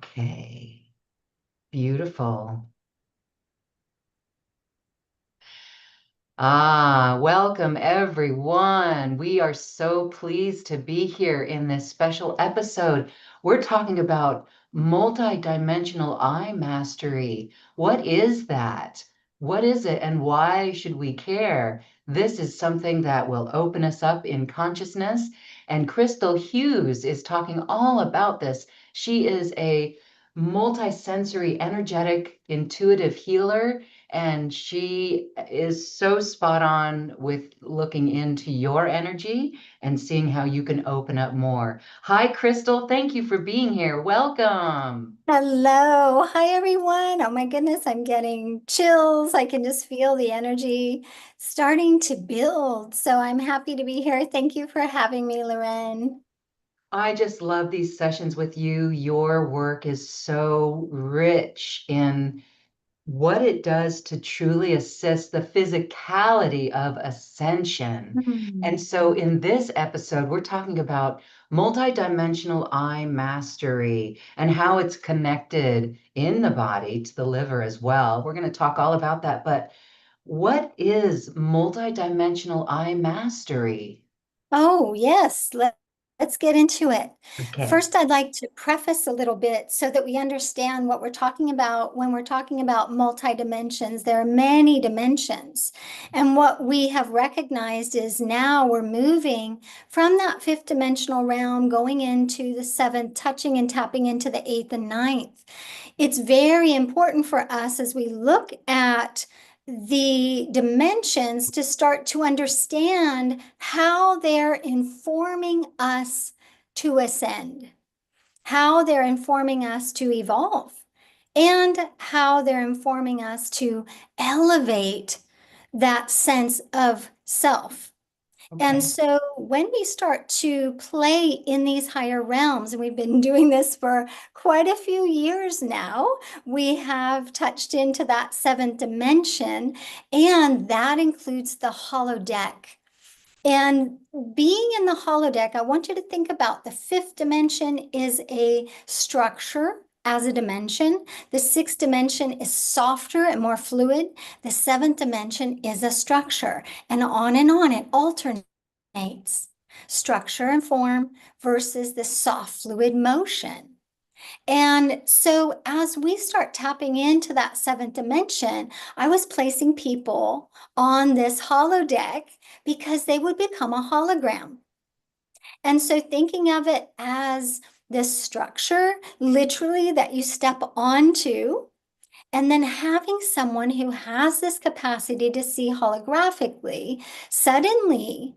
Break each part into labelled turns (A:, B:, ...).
A: Okay, beautiful. Welcome everyone. We are so pleased to be here in this special episode. We're talking about multidimensional eye mastery. What is that? What is it and why should we care? This is something that will open us up in consciousness. And Christel Hughes is talking all about this. She is a multisensory, energetic, intuitive healer, and she is so spot on with looking into your energy and seeing how you can open up more. Hi, Christel. Thank you for being here. Welcome.
B: Hello. Hi, everyone. Oh my goodness, I'm getting chills. I can just feel the energy starting to build. So I'm happy to be here. Thank you for having me, Loren.
A: I just love these sessions with you. Your work is so rich in what it does to truly assist the physicality of ascension. And
B: Hmm.
A: so in this episode, we're talking about multidimensional eye mastery and how it's connected in the body to the liver as well. We're going to talk all about that. But what is multidimensional eye mastery?
B: Oh, yes. Let's get into it.
A: Okay.
B: First, I'd like to preface a little bit so that we understand what we're talking about when we're talking about multi-dimensions. There are many dimensions. And what we have recognized is now we're moving from that fifth dimensional realm, going into the seventh, touching and tapping into the eighth and ninth. It's very important for us as we look at the dimensions to start to understand how they're informing us to ascend, how they're informing us to evolve, and how they're informing us to elevate that sense of self. And
A: Okay.
B: so when we start to play in these higher realms, and we've been doing this for quite a few years now, we have touched into that seventh dimension, and that includes the holodeck. And being in the holodeck, I want you to think about the fifth dimension is a structure as a dimension. The sixth dimension is softer and more fluid. The seventh dimension is a structure, and on it alternates structure and form versus the soft fluid motion. And so as we start tapping into that seventh dimension, I was placing people on this holodeck because they would become a hologram. And so thinking of it as this structure, literally that you step onto, and then having someone who has this capacity to see holographically, suddenly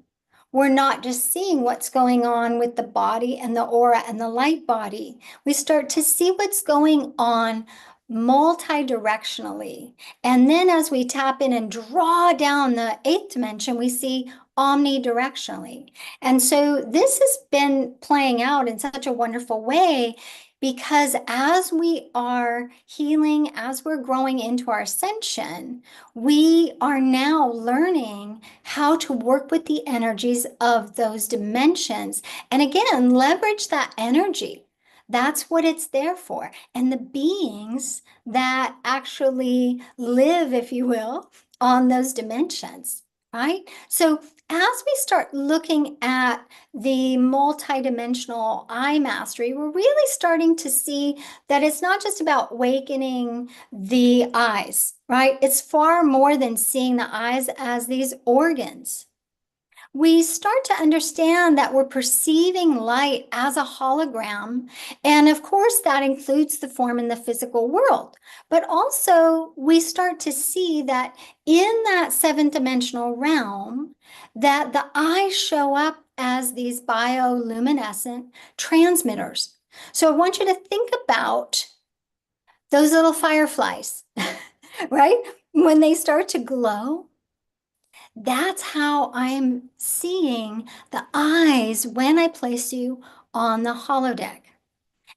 B: we're not just seeing what's going on with the body and the aura and the light body. We start to see what's going on multi-directionally. And then as we tap in and draw down the eighth dimension, we see omnidirectionally. And so this has been playing out in such a wonderful way because as we are healing, as we're growing into our ascension, we are now learning how to work with the energies of those dimensions. And again, leverage that energy. That's what it's there for. And the beings that actually live, if you will, on those dimensions, right? So as we start looking at the multidimensional eye mastery, we're really starting to see that it's not just about awakening the eyes, right? It's far more than seeing the eyes as these organs. We start to understand that we're perceiving light as a hologram. And of course, that includes the form in the physical world. But also, we start to see that in that seventh dimensional realm, that the eyes show up as these bioluminescent transmitters. So I want you to think about those little fireflies, right? When they start to glow, that's how I'm seeing the eyes when I place you on the holodeck.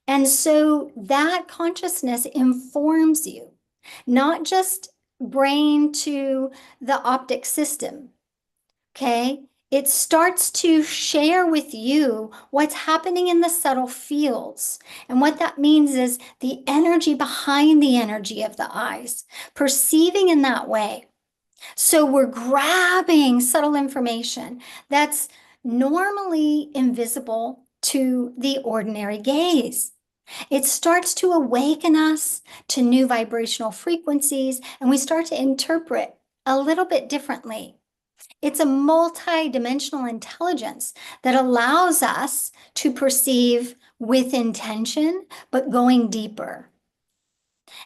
B: And so that consciousness informs you, not just brain to the optic system, okay? It starts to share with you what's happening in the subtle fields. And what that means is the energy behind the energy of the eyes, perceiving in that way. So we're grabbing subtle information that's normally invisible to the ordinary gaze. It starts to awaken us to new vibrational frequencies, and we start to interpret a little bit differently. It's a multi-dimensional intelligence that allows us to perceive with intention, but going deeper.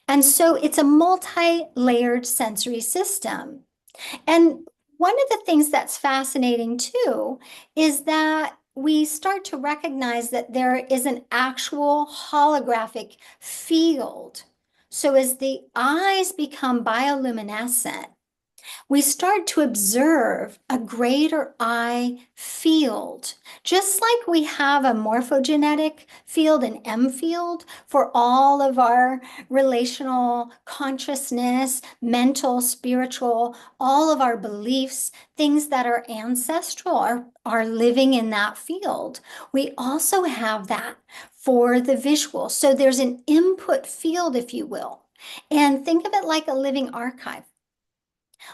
B: And so it's a multi-layered sensory system. And one of the things that's fascinating too is that we start to recognize that there is an actual holographic field. So as the eyes become bioluminescent, we start to observe a greater eye field. Just like we have a morphogenetic field, an M field, for all of our relational consciousness, mental, spiritual, all of our beliefs, things that are ancestral are living in that field. We also have that for the visual. So there's an input field, if you will. And think of it like a living archive.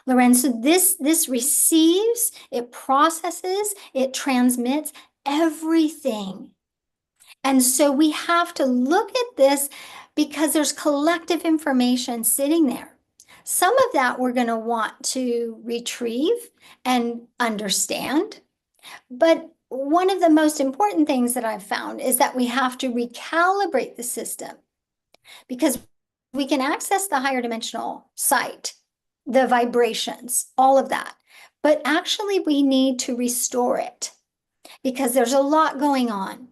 B: Lorenzo, this receives, it processes, it transmits everything. And so we have to look at this because there's collective information sitting there. Some of that we're going to want to retrieve and understand. But one of the most important things that I've found is that we have to recalibrate the system because we can access the higher dimensional sight, the vibrations, all of that. But actually, we need to restore it because there's a lot going on.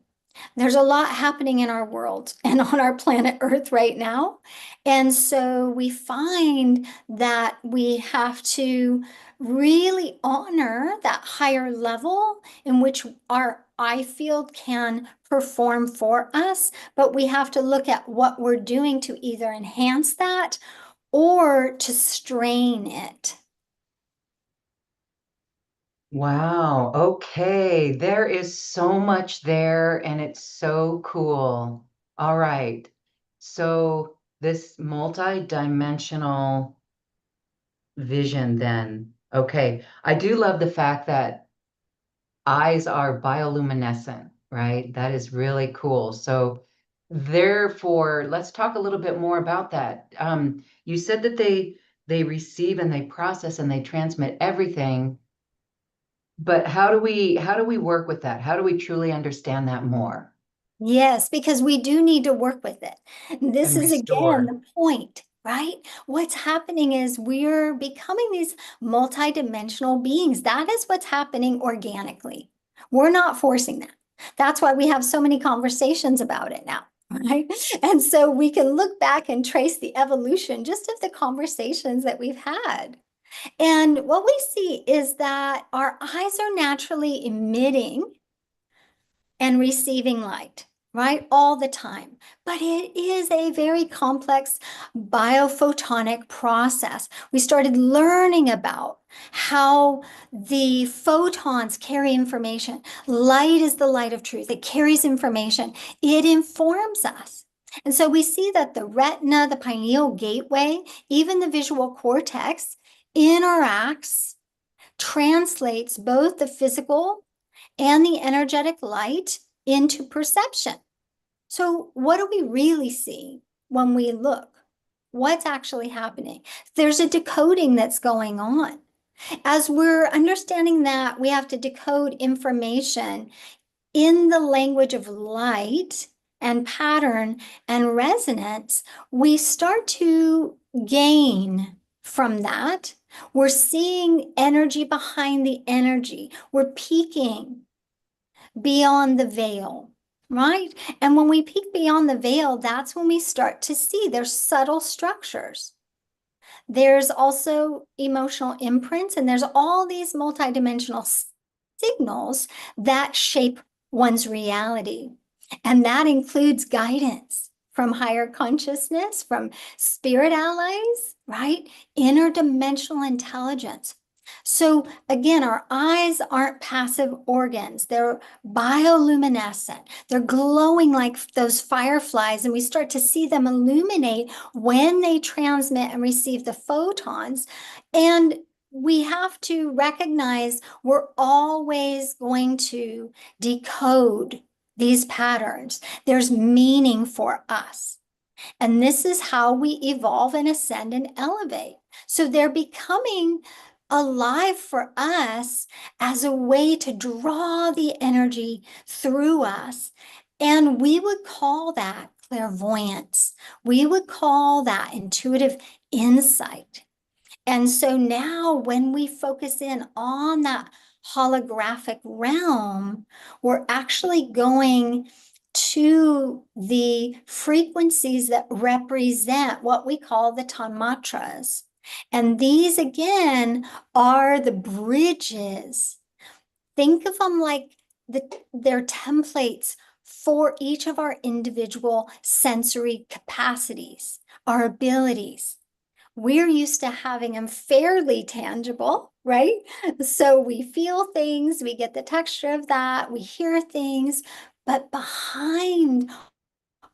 B: There's a lot happening in our world and on our planet Earth right now. And so we find that we have to really honor that higher level in which our eye field can perform for us. But we have to look at what we're doing to either enhance that or to strain it.
A: Wow. Okay. There is so much there, and it's so cool. All right. So, this multi-dimensional vision, then. Okay. I do love the fact that eyes are bioluminescent, right? That is really cool. So, therefore, let's talk a little bit more about that. You said that they receive and they process and they transmit everything. But how do we work with that? How do we truly understand that more
B: Yes, because we do need to work with it. This
A: and
B: is again
A: restore?
B: the point, right? What's happening is we're becoming these multidimensional beings. That is what's happening organically. We're not forcing that. That's why we have so many conversations about it now, right? And so we can look back and trace the evolution just of the conversations that we've had. And what we see is that our eyes are naturally emitting and receiving light, right? All the time. But it is a very complex biophotonic process. We started learning about how the photons carry information. Light is the light of truth. It carries information. It informs us. And so we see that the retina, the pineal gateway, even the visual cortex interacts, translates both the physical and the energetic light into perception. So, what do we really see when we look? What's actually happening? There's a decoding that's going on. As we're understanding that we have to decode information in the language of light and pattern and resonance, we start to gain from that. We're seeing energy behind the energy. We're peeking beyond the veil, right? And when we peek beyond the veil, that's when we start to see there's subtle structures. There's also emotional imprints, and there's all these multidimensional signals that shape one's reality. And that includes guidance from higher consciousness, from spirit allies, right? Interdimensional intelligence. So again, our eyes aren't passive organs. They're bioluminescent. They're glowing like those fireflies, and we start to see them illuminate when they transmit and receive the photons. And we have to recognize we're always going to decode these patterns. There's meaning for us. And this is how we evolve and ascend and elevate. So they're becoming alive for us as a way to draw the energy through us. And we would call that clairvoyance. We would call that intuitive insight. And so now when we focus in on that holographic realm, we're actually going to the frequencies that represent what we call the tanmatras. And these again are the bridges. Think of them like they're templates for each of our individual sensory capacities, our abilities. We're used to having them fairly tangible, right? So we feel things, we get the texture of that, we hear things, but behind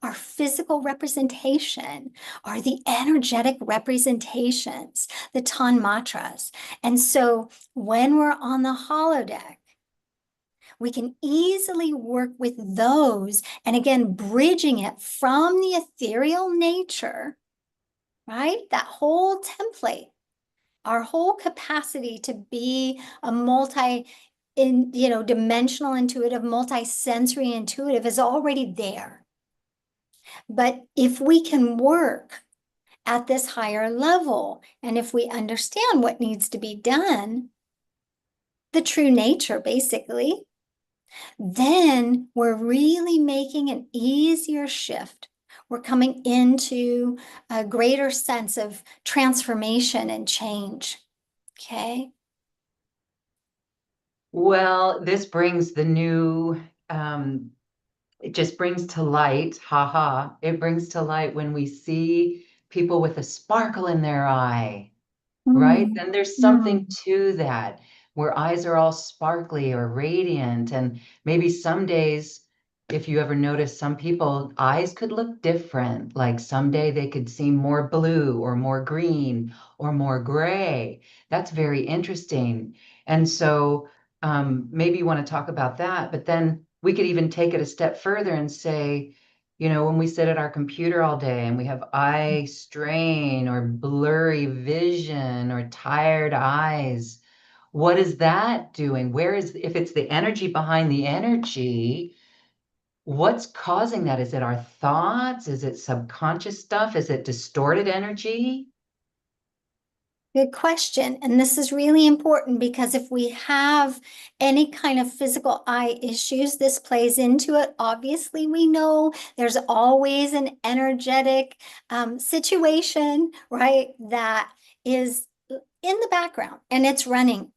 B: our physical representation are the energetic representations, the tanmatras. And so when we're on the holodeck, we can easily work with those, and again, bridging it from the ethereal nature, right? That whole template, our whole capacity to be a dimensional intuitive, multi-sensory intuitive is already there. But if we can work at this higher level, and if we understand what needs to be done, the true nature basically, then we're really making an easier shift. We're coming into a greater sense of transformation and change. Okay.
A: Well, this brings the new, it just brings to light, haha, it brings to light when we see people with a sparkle in their eye, right?
B: Mm,
A: Then there's something
B: mm.
A: to that where eyes are all sparkly or radiant. And maybe some days, if you ever notice, some people, eyes could look different. Like someday they could seem more blue or more green or more gray. That's very interesting. And so maybe you want to talk about that, but then we could even take it a step further and say, when we sit at our computer all day and we have eye strain or blurry vision or tired eyes, what is that doing? If it's the energy behind the energy, what's causing that? Is it our thoughts? Is it subconscious stuff? Is it distorted energy?
B: Good question. And this is really important because if we have any kind of physical eye issues, this plays into it. Obviously, we know there's always an energetic situation, right, that is in the background and it's running.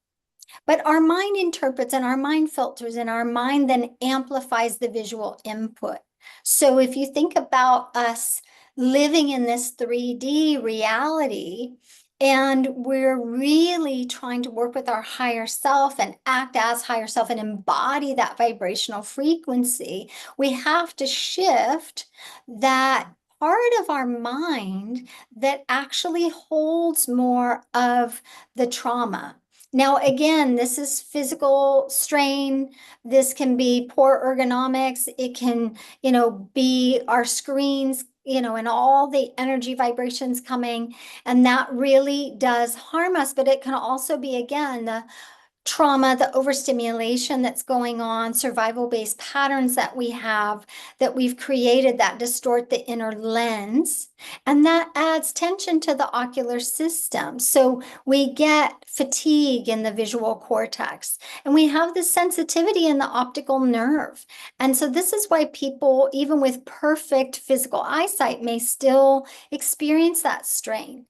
B: But our mind interprets and our mind filters, and our mind then amplifies the visual input. So if you think about us living in this 3D reality, and we're really trying to work with our higher self and act as higher self and embody that vibrational frequency, we have to shift that part of our mind that actually holds more of the trauma. Now, again, this is physical strain. This can be poor ergonomics. It can, be our screens, and all the energy vibrations coming. And that really does harm us. But it can also be, again, the trauma, the overstimulation that's going on, survival-based patterns that we have, that we've created that distort the inner lens, and that adds tension to the ocular system. So we get fatigue in the visual cortex, and we have this sensitivity in the optical nerve. And so this is why people, even with perfect physical eyesight, may still experience that strain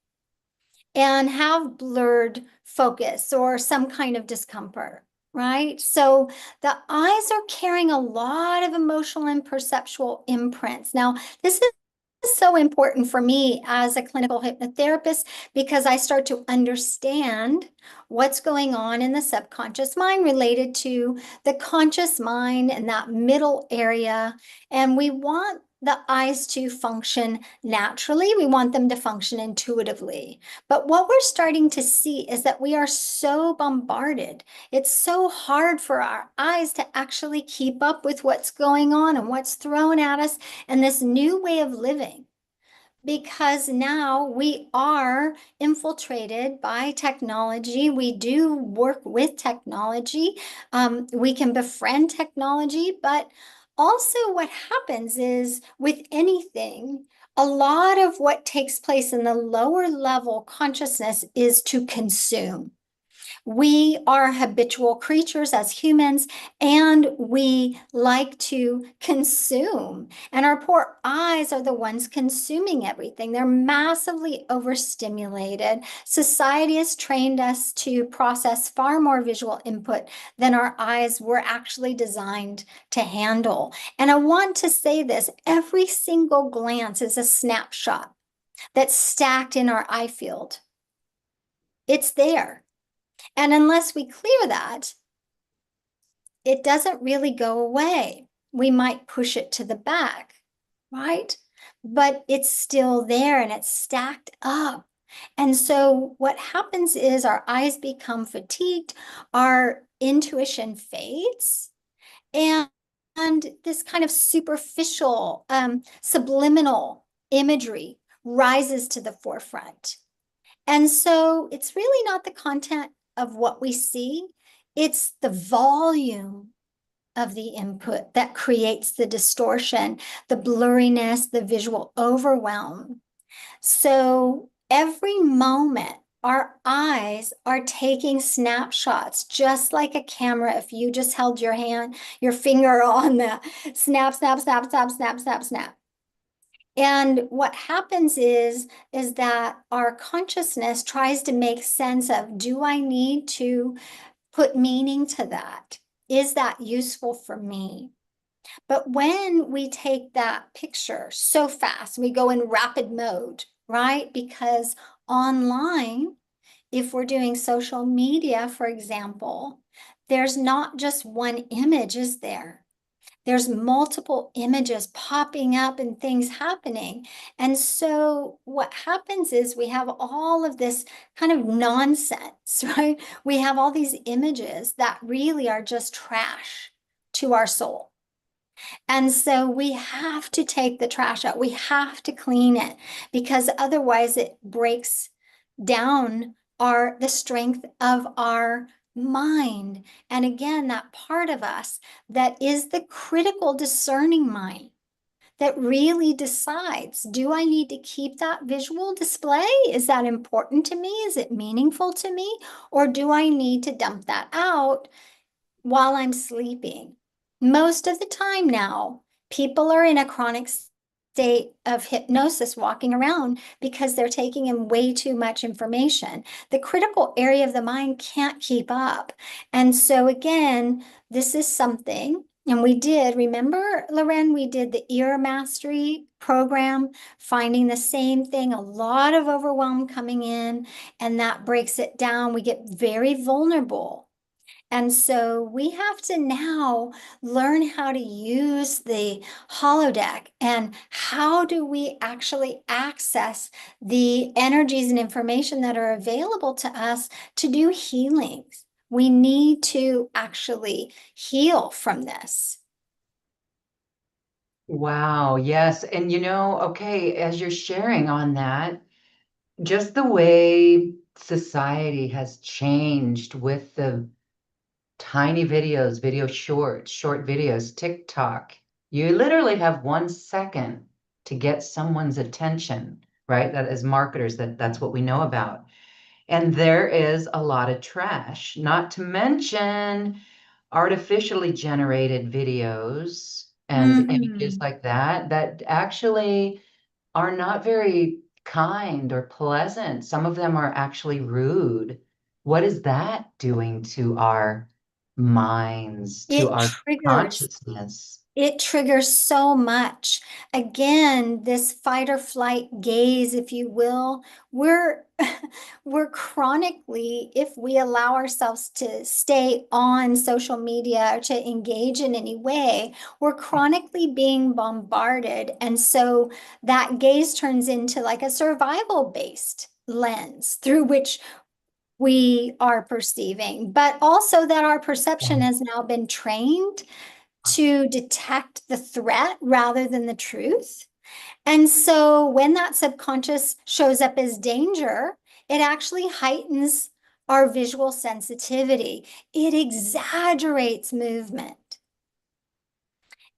B: and have blurred focus or some kind of discomfort, right? So the eyes are carrying a lot of emotional and perceptual imprints. Now, this is is so important for me as a clinical hypnotherapist because I start to understand what's going on in the subconscious mind related to the conscious mind and that middle area. And we want the eyes to function naturally. We want them to function intuitively. But what we're starting to see is that we are so bombarded. It's so hard for our eyes to actually keep up with what's going on and what's thrown at us and this new way of living, because now we are infiltrated by technology. We do work with technology. We can befriend technology, but also what happens is with anything, a lot of what takes place in the lower level consciousness is to consume. We are habitual creatures as humans, and we like to consume. And our poor eyes are the ones consuming everything. They're massively overstimulated. Society has trained us to process far more visual input than our eyes were actually designed to handle. And I want to say this, every single glance is a snapshot that's stacked in our eye field. It's there. And unless we clear that, it doesn't really go away. We might push it to the back, right? But it's still there and it's stacked up. And so what happens is our eyes become fatigued, our intuition fades, and, and this kind of superficial, subliminal imagery rises to the forefront. And so it's really not the content of what we see, it's the volume of the input that creates the distortion, the blurriness, the visual overwhelm. So every moment, our eyes are taking snapshots, just like a camera. If you just held your finger on the snap, snap, snap, snap, snap, snap, snap. And what happens is that our consciousness tries to make sense of, do I need to put meaning to that? Is that useful for me? But when we take that picture so fast, we go in rapid mode, right? Because online, if we're doing social media, for example, there's not just one image, is there? There's multiple images popping up and things happening. And so what happens is we have all of this kind of nonsense, right? We have all these images that really are just trash to our soul. And so we have to take the trash out. We have to clean it because otherwise it breaks down the strength of our mind. And again, that part of us that is the critical discerning mind that really decides, do I need to keep that visual display? Is that important to me? Is it meaningful to me? Or do I need to dump that out while I'm sleeping? Most of the time now, people are in a chronic state of hypnosis walking around because they're taking in way too much information. The critical area of the mind can't keep up. And so again, this is something, and we did, remember, Loren, we did the ear mastery program, finding the same thing, a lot of overwhelm coming in, and that breaks it down. We get very vulnerable. And so we have to now learn how to use the holodeck and how do we actually access the energies and information that are available to us to do healings. We need to actually heal from this.
A: Wow, yes. And okay, as you're sharing on that, just the way society has changed with the tiny videos, short videos, TikTok. You literally have 1 second to get someone's attention, right? That as marketers, that's what we know about. And there is a lot of trash, not to mention artificially generated videos and images
B: Mhm.
A: like that actually are not very kind or pleasant. Some of them are actually rude. What is that doing to our minds, to
B: It
A: our
B: triggers
A: consciousness?
B: It triggers so much. Again, this fight or flight gaze, if you will, we're we're chronically, if we allow ourselves to stay on social media or to engage in any way, we're chronically being bombarded. And so that gaze turns into like a survival-based lens through which we are perceiving, but also that our perception has now been trained to detect the threat rather than the truth. And so when that subconscious shows up as danger, it actually heightens our visual sensitivity. It exaggerates movement.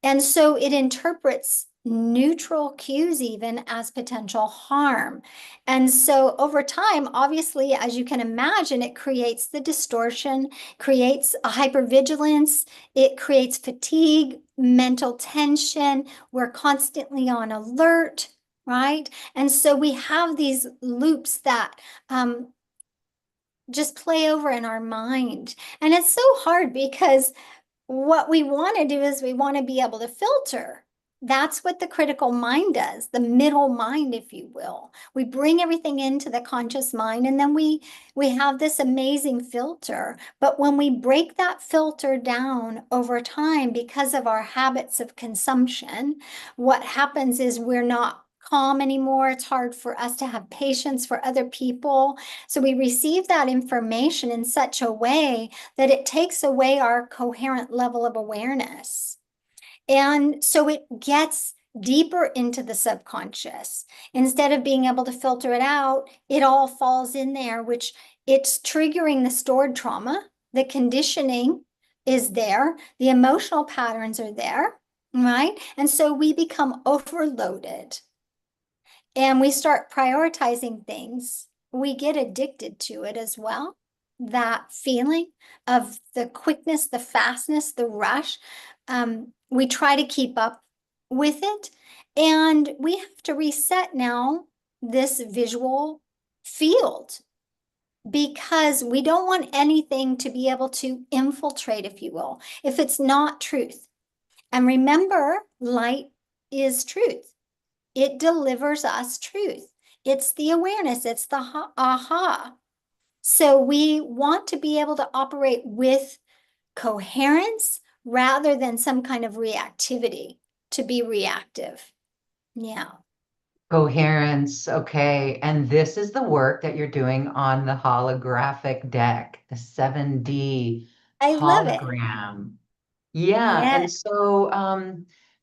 B: And so it interprets neutral cues even as potential harm. And so over time, obviously, as you can imagine, it creates the distortion, creates a hypervigilance, it creates fatigue, mental tension. We're constantly on alert, right? And so we have these loops that just play over in our mind. And it's so hard because what we want to do is we want to be able to filter. That's what the critical mind does, the middle mind, if you will. We bring everything into the conscious mind and then we have this amazing filter. But when we break that filter down over time because of our habits of consumption, what happens is we're not calm anymore. It's hard for us to have patience for other people. So we receive that information in such a way that it takes away our coherent level of awareness. And so it gets deeper into the subconscious. Instead of being able to filter it out, it all falls in there, which it's triggering the stored trauma. The conditioning is there. The emotional patterns are there, right? And so we become overloaded and we start prioritizing things, we get addicted to it as well. That feeling of the quickness, the fastness, the rush, we try to keep up with it. And we have to reset now this visual field because we don't want anything to be able to infiltrate, if you will, if it's not truth. And remember, light is truth. It delivers us truth. It's the awareness, it's the aha. So we want to be able to operate with coherence rather than some kind of reactivity to be reactive. Yeah.
A: Coherence. Okay. And this is the work that you're doing on the holographic deck, the 7D
B: I love it.
A: hologram. Yeah.
B: Yeah.
A: And so,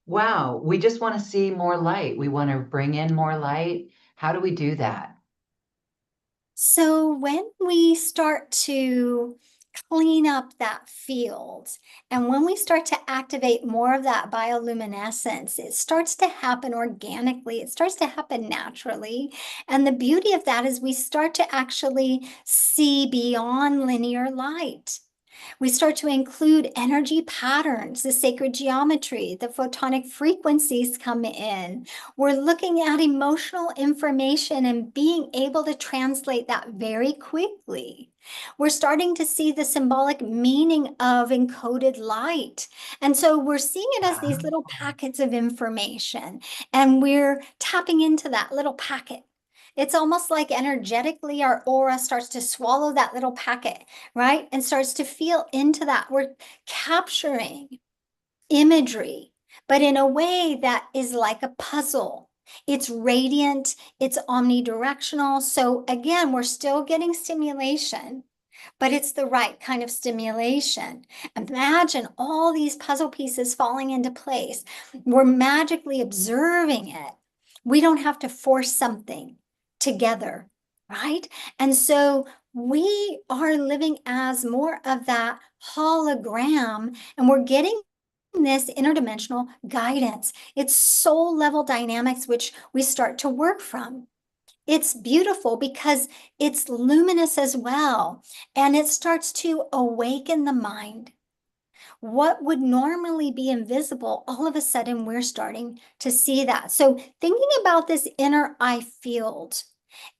A: wow, we just want to see more light. We want to bring in more light. How do we do that?
B: So when we start to clean up that field and when we start to activate more of that bioluminescence, it starts to happen organically. It starts to happen naturally. And the beauty of that is we start to actually see beyond linear light. We start to include energy patterns, the sacred geometry, the photonic frequencies come in. We're looking at emotional information and being able to translate that very quickly. We're starting to see the symbolic meaning of encoded light. And so we're seeing it as these little packets of information, and we're tapping into that little packet. It's almost like energetically our aura starts to swallow that little packet, right? And starts to feel into that. We're capturing imagery, but in a way that is like a puzzle. It's radiant, it's omnidirectional. So again, we're still getting stimulation, but it's the right kind of stimulation. Imagine all these puzzle pieces falling into place. We're magically observing it. We don't have to force something together, right? And so we are living as more of that hologram, and we're getting this interdimensional guidance. It's soul level dynamics, which we start to work from. It's beautiful because it's luminous as well, and it starts to awaken the mind. What would normally be invisible, all of a sudden we're starting to see that. So thinking about this inner eye field,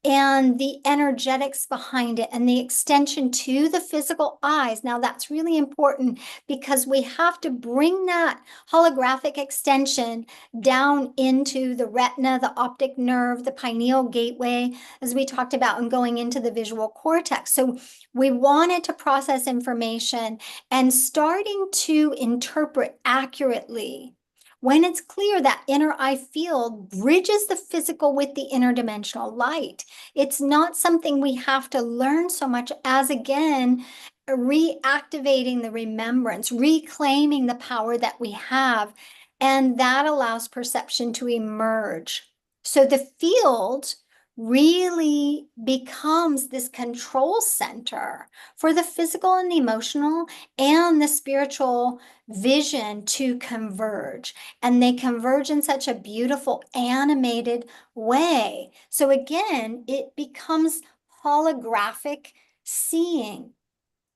B: and the energetics behind it and the extension to the physical eyes. Now, that's really important because we have to bring that holographic extension down into the retina, the optic nerve, the pineal gateway, as we talked about, and going into the visual cortex. So we wanted to process information and starting to interpret accurately when it's clear that inner eye field bridges the physical with the interdimensional light. It's not something we have to learn so much as, again, reactivating the remembrance, reclaiming the power that we have. And that allows perception to emerge. So the field really becomes this control center for the physical and the emotional and the spiritual vision to converge. And they converge in such a beautiful, animated way. So again, it becomes holographic seeing.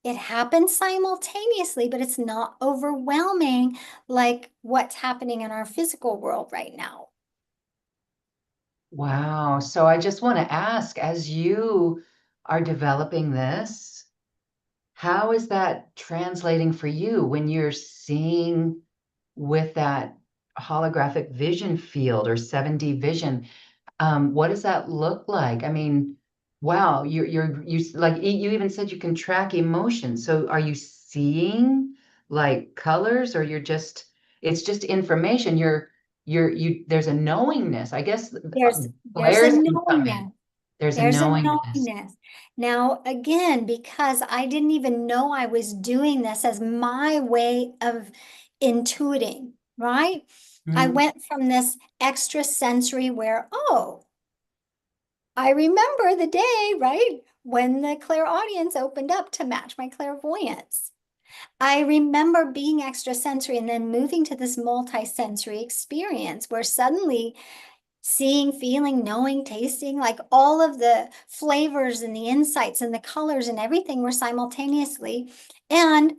B: It happens simultaneously, but it's not overwhelming like what's happening in our physical world right now.
A: Wow. So I just want to ask, as you are developing this, how is that translating for you when you're seeing with that holographic vision field or 7D vision? What does that look like? I mean, wow, you even said you can track emotions. So are you seeing like colors, or it's just information. There's a knowingness. I guess
B: There's a
A: Claire's can come in.
B: knowingness.
A: There's a
B: There's a
A: knowingness.
B: knowingness. Now, again, because I didn't even know I was doing this as my way of intuiting, right? I
A: Mm.
B: went from this extra sensory where, oh, I remember the day, right? When the clairaudience opened up to match my clairvoyance. I remember being extrasensory and then moving to this multisensory experience where suddenly seeing, feeling, knowing, tasting, like all of the flavors and the insights and the colors and everything were simultaneously. And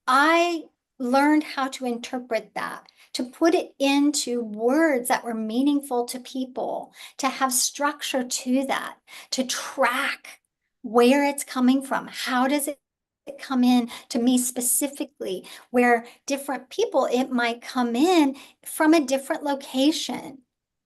B: I learned how to interpret that, to put it into words that were meaningful to people, to have structure to that, to track where it's coming from. How does it come in to me specifically? Where different people, it might come in from a different location.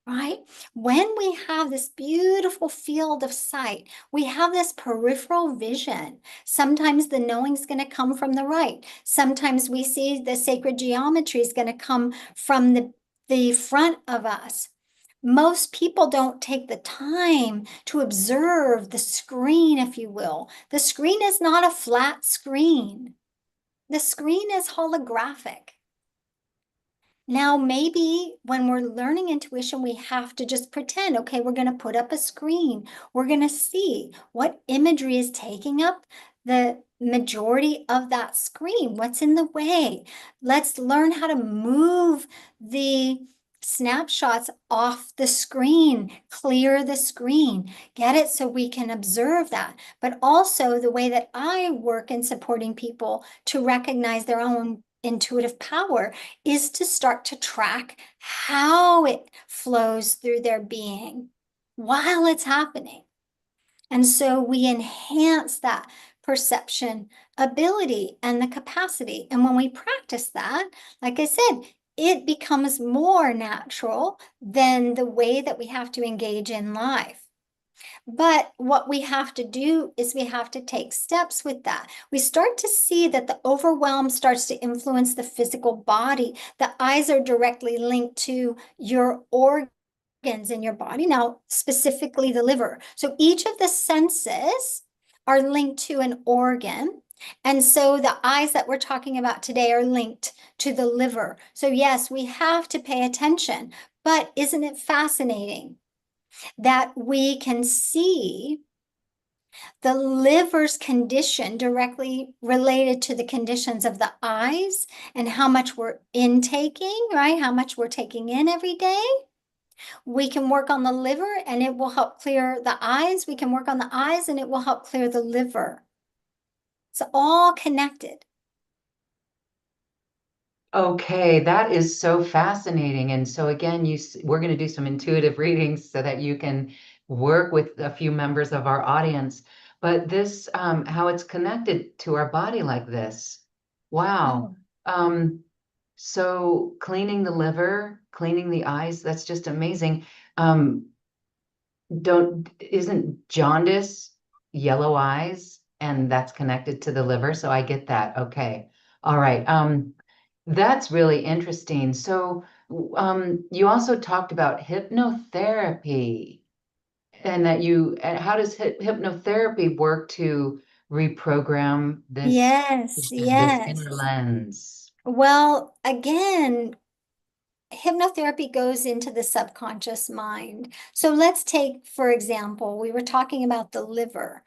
B: Right? When we have this beautiful field of sight, we have this peripheral vision. Sometimes the knowing's going to come from the right. Sometimes we see the sacred geometry is going to come from the front of us. Most people don't take the time to observe the screen, if you will. The screen is not a flat screen. The screen is holographic. Now, maybe when we're learning intuition, we have to just pretend, okay, we're going to put up a screen. We're going to see what imagery is taking up the majority of that screen. What's in the way? Let's learn how to move the snapshots off the screen, clear the screen, get it so we can observe that. But also the way that I work in supporting people to recognize their own intuitive power is to start to track how it flows through their being while it's happening. And so we enhance that perception ability and the capacity. And when we practice that, like I said, it becomes more natural than the way that we have to engage in life. But what we have to do is we have to take steps with that. We start to see that the overwhelm starts to influence the physical body. The eyes are directly linked to your organs in your body. Now, specifically the liver. So each of the senses are linked to an organ. And so the eyes that we're talking about today are linked to the liver. So yes, we have to pay attention. But isn't it fascinating that we can see the liver's condition directly related to the conditions of the eyes and how much we're intaking, right? How much we're taking in every day? We can work on the liver and it will help clear the eyes. We can work on the eyes and it will help clear the liver. It's all connected.
A: Okay, that is so fascinating. And so again, we're going to do some intuitive readings so that you can work with a few members of our audience, but this, how it's connected to our body like this. Wow.
B: Oh,
A: Um, so cleaning the liver, cleaning the eyes, that's just amazing. Um, isn't jaundice yellow eyes and that's connected to the liver? So I get that. Okay. All right. That's really interesting. So, you also talked about hypnotherapy and that how does hypnotherapy work to reprogram
B: yes,
A: this inner
B: yes.
A: lens?
B: Well, again, hypnotherapy goes into the subconscious mind. So let's take, for example, we were talking about the liver.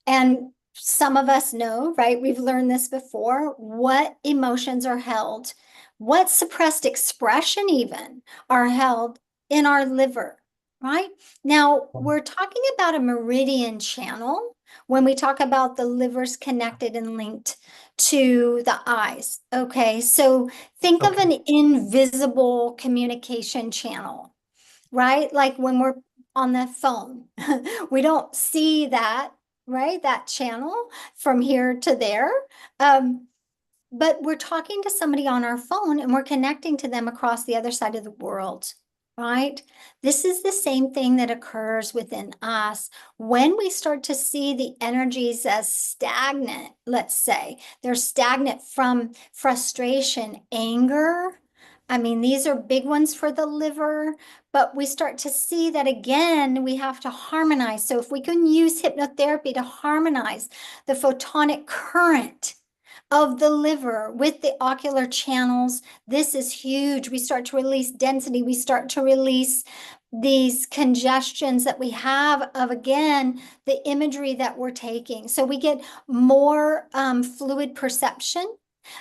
B: And some of us know, right? We've learned this before, what emotions are held, what suppressed expression even are held in our liver, right? Now, we're talking about a meridian channel when we talk about the liver's connected and linked to the eyes. Okay, so think of
A: Okay.
B: an invisible communication channel, right? Like when we're on the phone, we don't see that, right? That channel from here to there. Um, but we're talking to somebody on our phone and we're connecting to them across the other side of the world, right? This is the same thing that occurs within us when we start to see the energies as stagnant. Let's say they're stagnant from frustration, anger. I mean, these are big ones for the liver, but we start to see that again, we have to harmonize. So if we can use hypnotherapy to harmonize the photonic current of the liver with the ocular channels, this is huge. We start to release density. We start to release these congestions that we have of, again, the imagery that we're taking. So we get more fluid perception.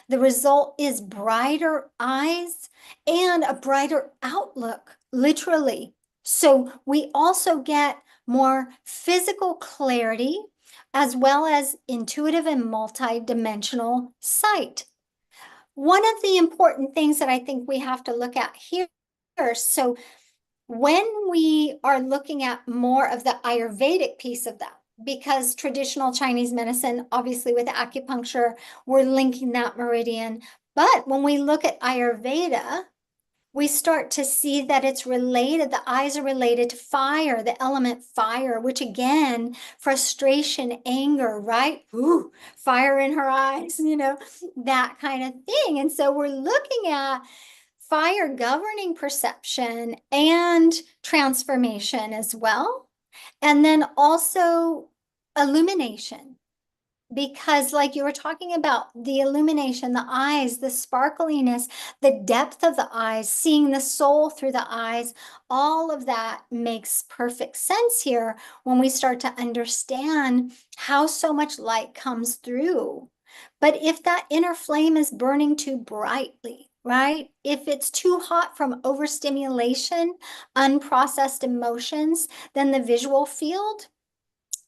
B: The result is brighter eyes and a brighter outlook, literally. So we also get more physical clarity as well as intuitive and multi-dimensional sight. One of the important things that I think we have to look at here, so when we are looking at more of the Ayurvedic piece of that, because traditional Chinese medicine, obviously with acupuncture, we're linking that meridian. But when we look at Ayurveda, we start to see that it's related, the eyes are related to fire, the element fire, which again, frustration, anger, right? Ooh, fire in her eyes, that kind of thing. And so we're looking at fire governing perception and transformation as well. And then also illumination, because like you were talking about the illumination, the eyes, the sparkliness, the depth of the eyes, seeing the soul through the eyes, all of that makes perfect sense here when we start to understand how so much light comes through. But if that inner flame is burning too brightly, right? If it's too hot from overstimulation, unprocessed emotions, then the visual field,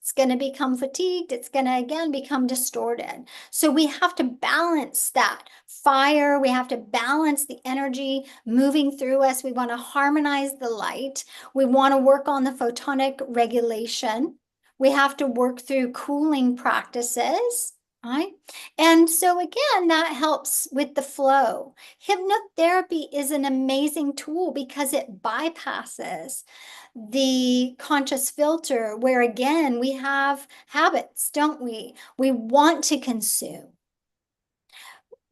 B: it's going to become fatigued. It's going to, again, become distorted. So we have to balance that fire. We have to balance the energy moving through us. We want to harmonize the light. We want to work on the photonic regulation. We have to work through cooling practices. Right? And so again, that helps with the flow. Hypnotherapy is an amazing tool because it bypasses the conscious filter, where again, we have habits, don't we? We want to consume.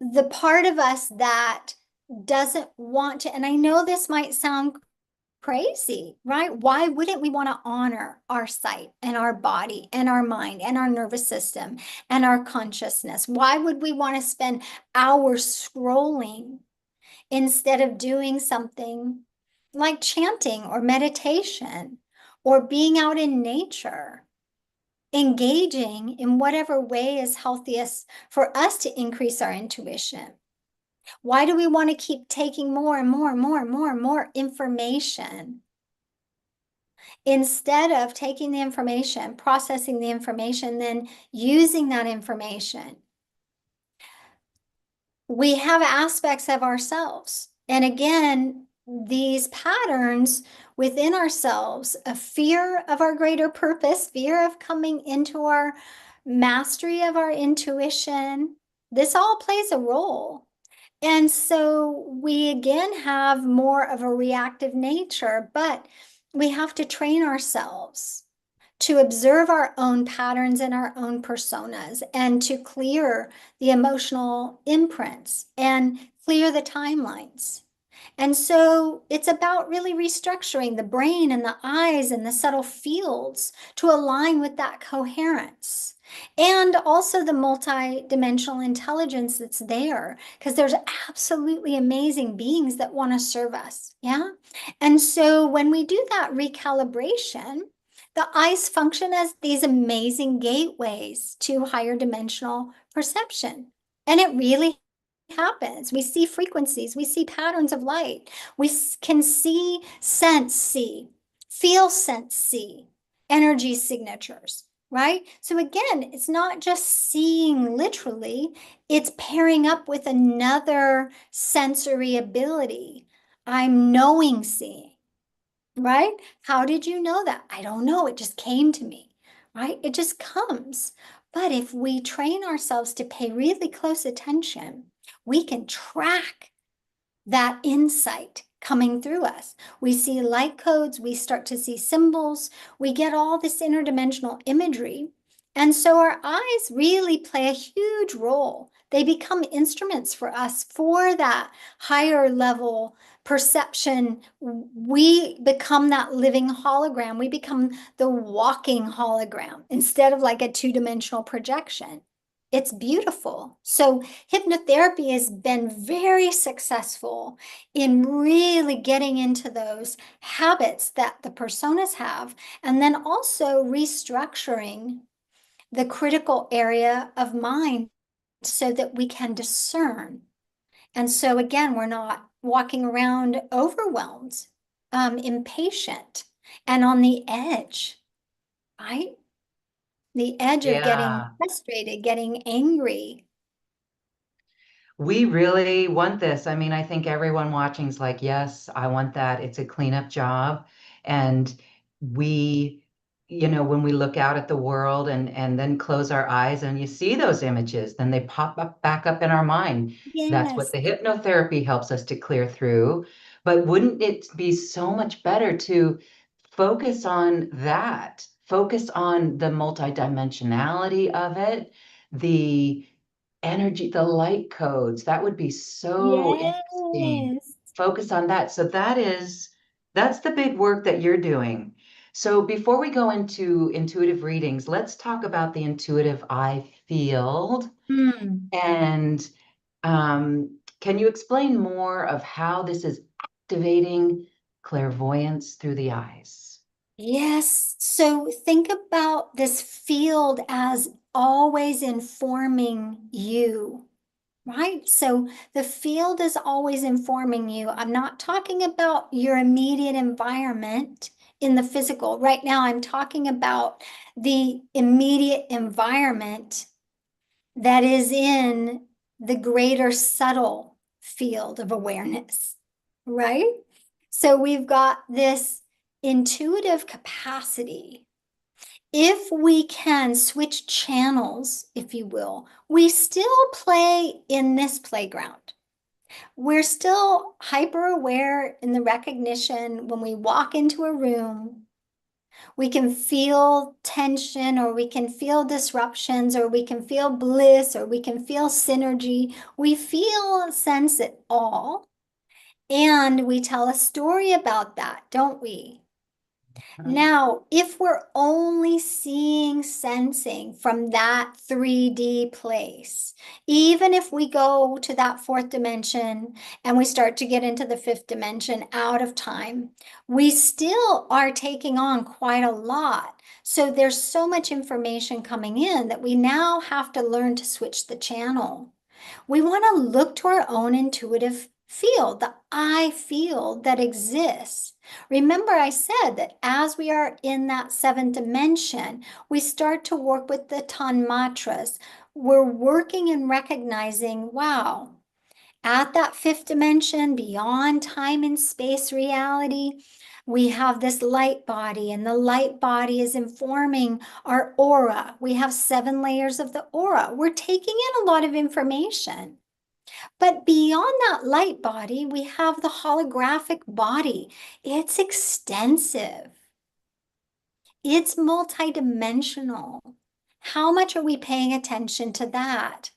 B: The part of us that doesn't want to, and I know this might sound crazy, right? Why wouldn't we want to honor our sight and our body and our mind and our nervous system and our consciousness? Why would we want to spend hours scrolling instead of doing something like chanting or meditation or being out in nature, engaging in whatever way is healthiest for us to increase our intuition? Why do we want to keep taking more and more and more and more and more information instead of taking the information, processing the information, then using that information? We have aspects of ourselves. And again, these patterns within ourselves, a fear of our greater purpose, fear of coming into our mastery of our intuition. This all plays a role. And so we again have more of a reactive nature, but we have to train ourselves to observe our own patterns and our own personas and to clear the emotional imprints and clear the timelines. And so it's about really restructuring the brain and the eyes and the subtle fields to align with that coherence. And also the multi-dimensional intelligence that's there, because there's absolutely amazing beings that want to serve us. Yeah. And so when we do that recalibration, the eyes function as these amazing gateways to higher dimensional perception. And it really happens. We see frequencies, we see patterns of light, we can see, sense, see, feel, sense, see, energy signatures, right? So again, it's not just seeing literally, it's pairing up with another sensory ability. I'm knowing seeing, right? How did you know that? I don't know. It just came to me, right? It just comes. But if we train ourselves to pay really close attention, we can track that insight coming through us. We see light codes, we start to see symbols, we get all this interdimensional imagery. And so our eyes really play a huge role. They become instruments for us for that higher level perception. We become that living hologram. We become the walking hologram instead of like a two-dimensional projection. It's beautiful. So hypnotherapy has been very successful in really getting into those habits that the personas have, and then also restructuring the critical area of mind so that we can discern. And so again, we're not walking around overwhelmed, impatient, and on the edge, right? The edge of getting
A: Yeah.
B: frustrated, getting angry.
A: We really want this. I mean, I think everyone watching is like, yes, I want that. It's a cleanup job. And we, when we look out at the world and then close our eyes and you see those images, then they pop up back up in our mind. That's what
B: Yes.
A: the hypnotherapy helps us to clear through. But wouldn't it be so much better to focus on that? Focus on the multidimensionality of it, the energy, the light codes. That would be so interesting.
B: Yes.
A: Focus on that. So that's the big work that you're doing. So before we go into intuitive readings, let's talk about the intuitive eye field.
B: Hmm.
A: And can you explain more of how this is activating clairvoyance through the eyes?
B: Yes. So think about this field as always informing you, right? So the field is always informing you. I'm not talking about your immediate environment in the physical. Right now, I'm talking about the immediate environment that is in the greater subtle field of awareness, right? So we've got this intuitive capacity. If we can switch channels, if you will, we still play in this playground. We're still hyper aware in the recognition when we walk into a room. We can feel tension, or we can feel disruptions, or we can feel bliss, or we can feel synergy. We feel, sense it all. And we tell a story about that, don't we? Now, if we're only seeing, sensing from that 3D place, even if we go to that fourth dimension and we start to get into the fifth dimension out of time, we still are taking on quite a lot. So there's so much information coming in that we now have to learn to switch the channel. We want to look to our own intuitive field, the I field that exists. Remember, I said that as we are in that seventh dimension, we start to work with the tanmatras. We're working and recognizing, wow, At that fifth dimension, beyond time and space reality, we have this light body, and the light body is informing our aura. We have 7 layers of the aura. We're taking in a lot of information. But beyond that light body, we have the holographic body. It's extensive. It's multidimensional. How much are we paying attention to that?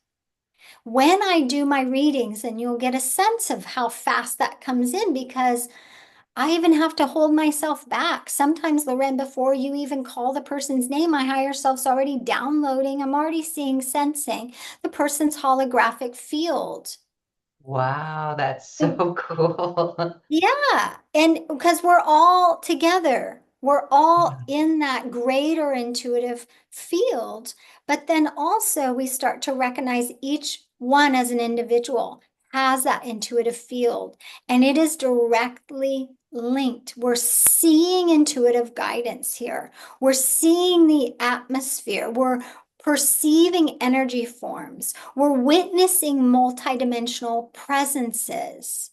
B: When I do my readings, and you'll get a sense of how fast that comes in, because I even have to hold myself back. Sometimes, Loren, before you even call the person's name, my higher self's already downloading. I'm already seeing, sensing the person's holographic field.
A: Wow, that's so cool.
B: Yeah, and because we're all together, we're all in that greater intuitive field, but then also we start to recognize each one as an individual has that intuitive field, and it is directly linked. We're seeing intuitive guidance here. We're seeing the atmosphere. We're perceiving energy forms. We're witnessing multidimensional presences.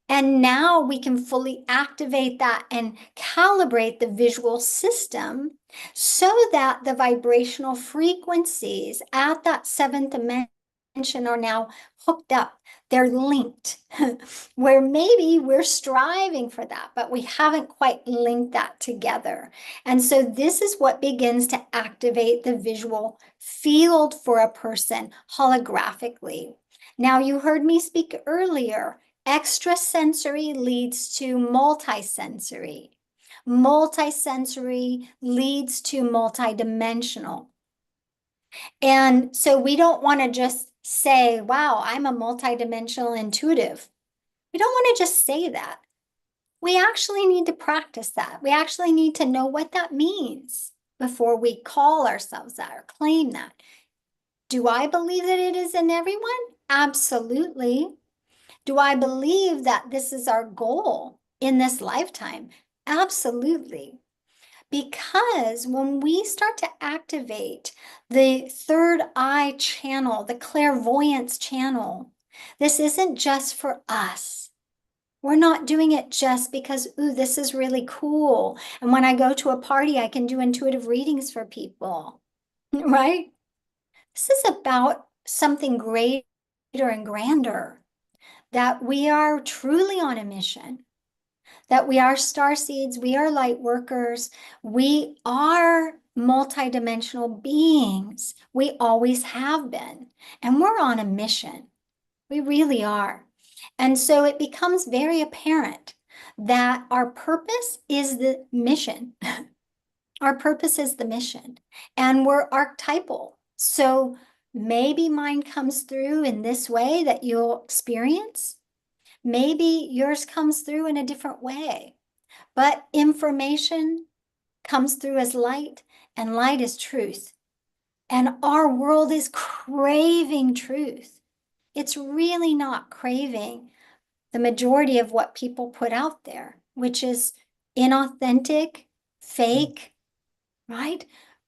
B: And now we can fully activate that and calibrate the visual system so that the vibrational frequencies at that seventh dimension are now hooked up. They're linked, where maybe we're striving for that, but we haven't quite linked that together. And so this is what begins to activate the visual field for a person holographically. Now, you heard me speak earlier. Extrasensory leads to multisensory. Multisensory leads to multidimensional. And so we don't want to just say, wow, I'm a multidimensional intuitive. We don't want to just say that. We actually need to practice that. We actually need to know what that means before we call ourselves that or claim that. Do I believe that it is in everyone? Absolutely. Do I believe that this is our goal in this lifetime? Absolutely. Because when we start to activate the third eye channel, the clairvoyance channel, this isn't just for us. We're not doing it just because, ooh, this is really cool. And when I go to a party, I can do intuitive readings for people, right? This is about something greater and grander, that we are truly on a mission, that we are star seeds, we are light workers, we are multidimensional beings. We always have been, and we're on a mission. We really are. And so it becomes very apparent that our purpose is the mission. Our purpose is the mission, and we're archetypal. So maybe mine comes through in this way that you'll experience. Maybe yours comes through in a different way, but information comes through as light, and light is truth. And our world is craving truth. It's really not craving the majority of what people put out there, which is inauthentic, fake, right?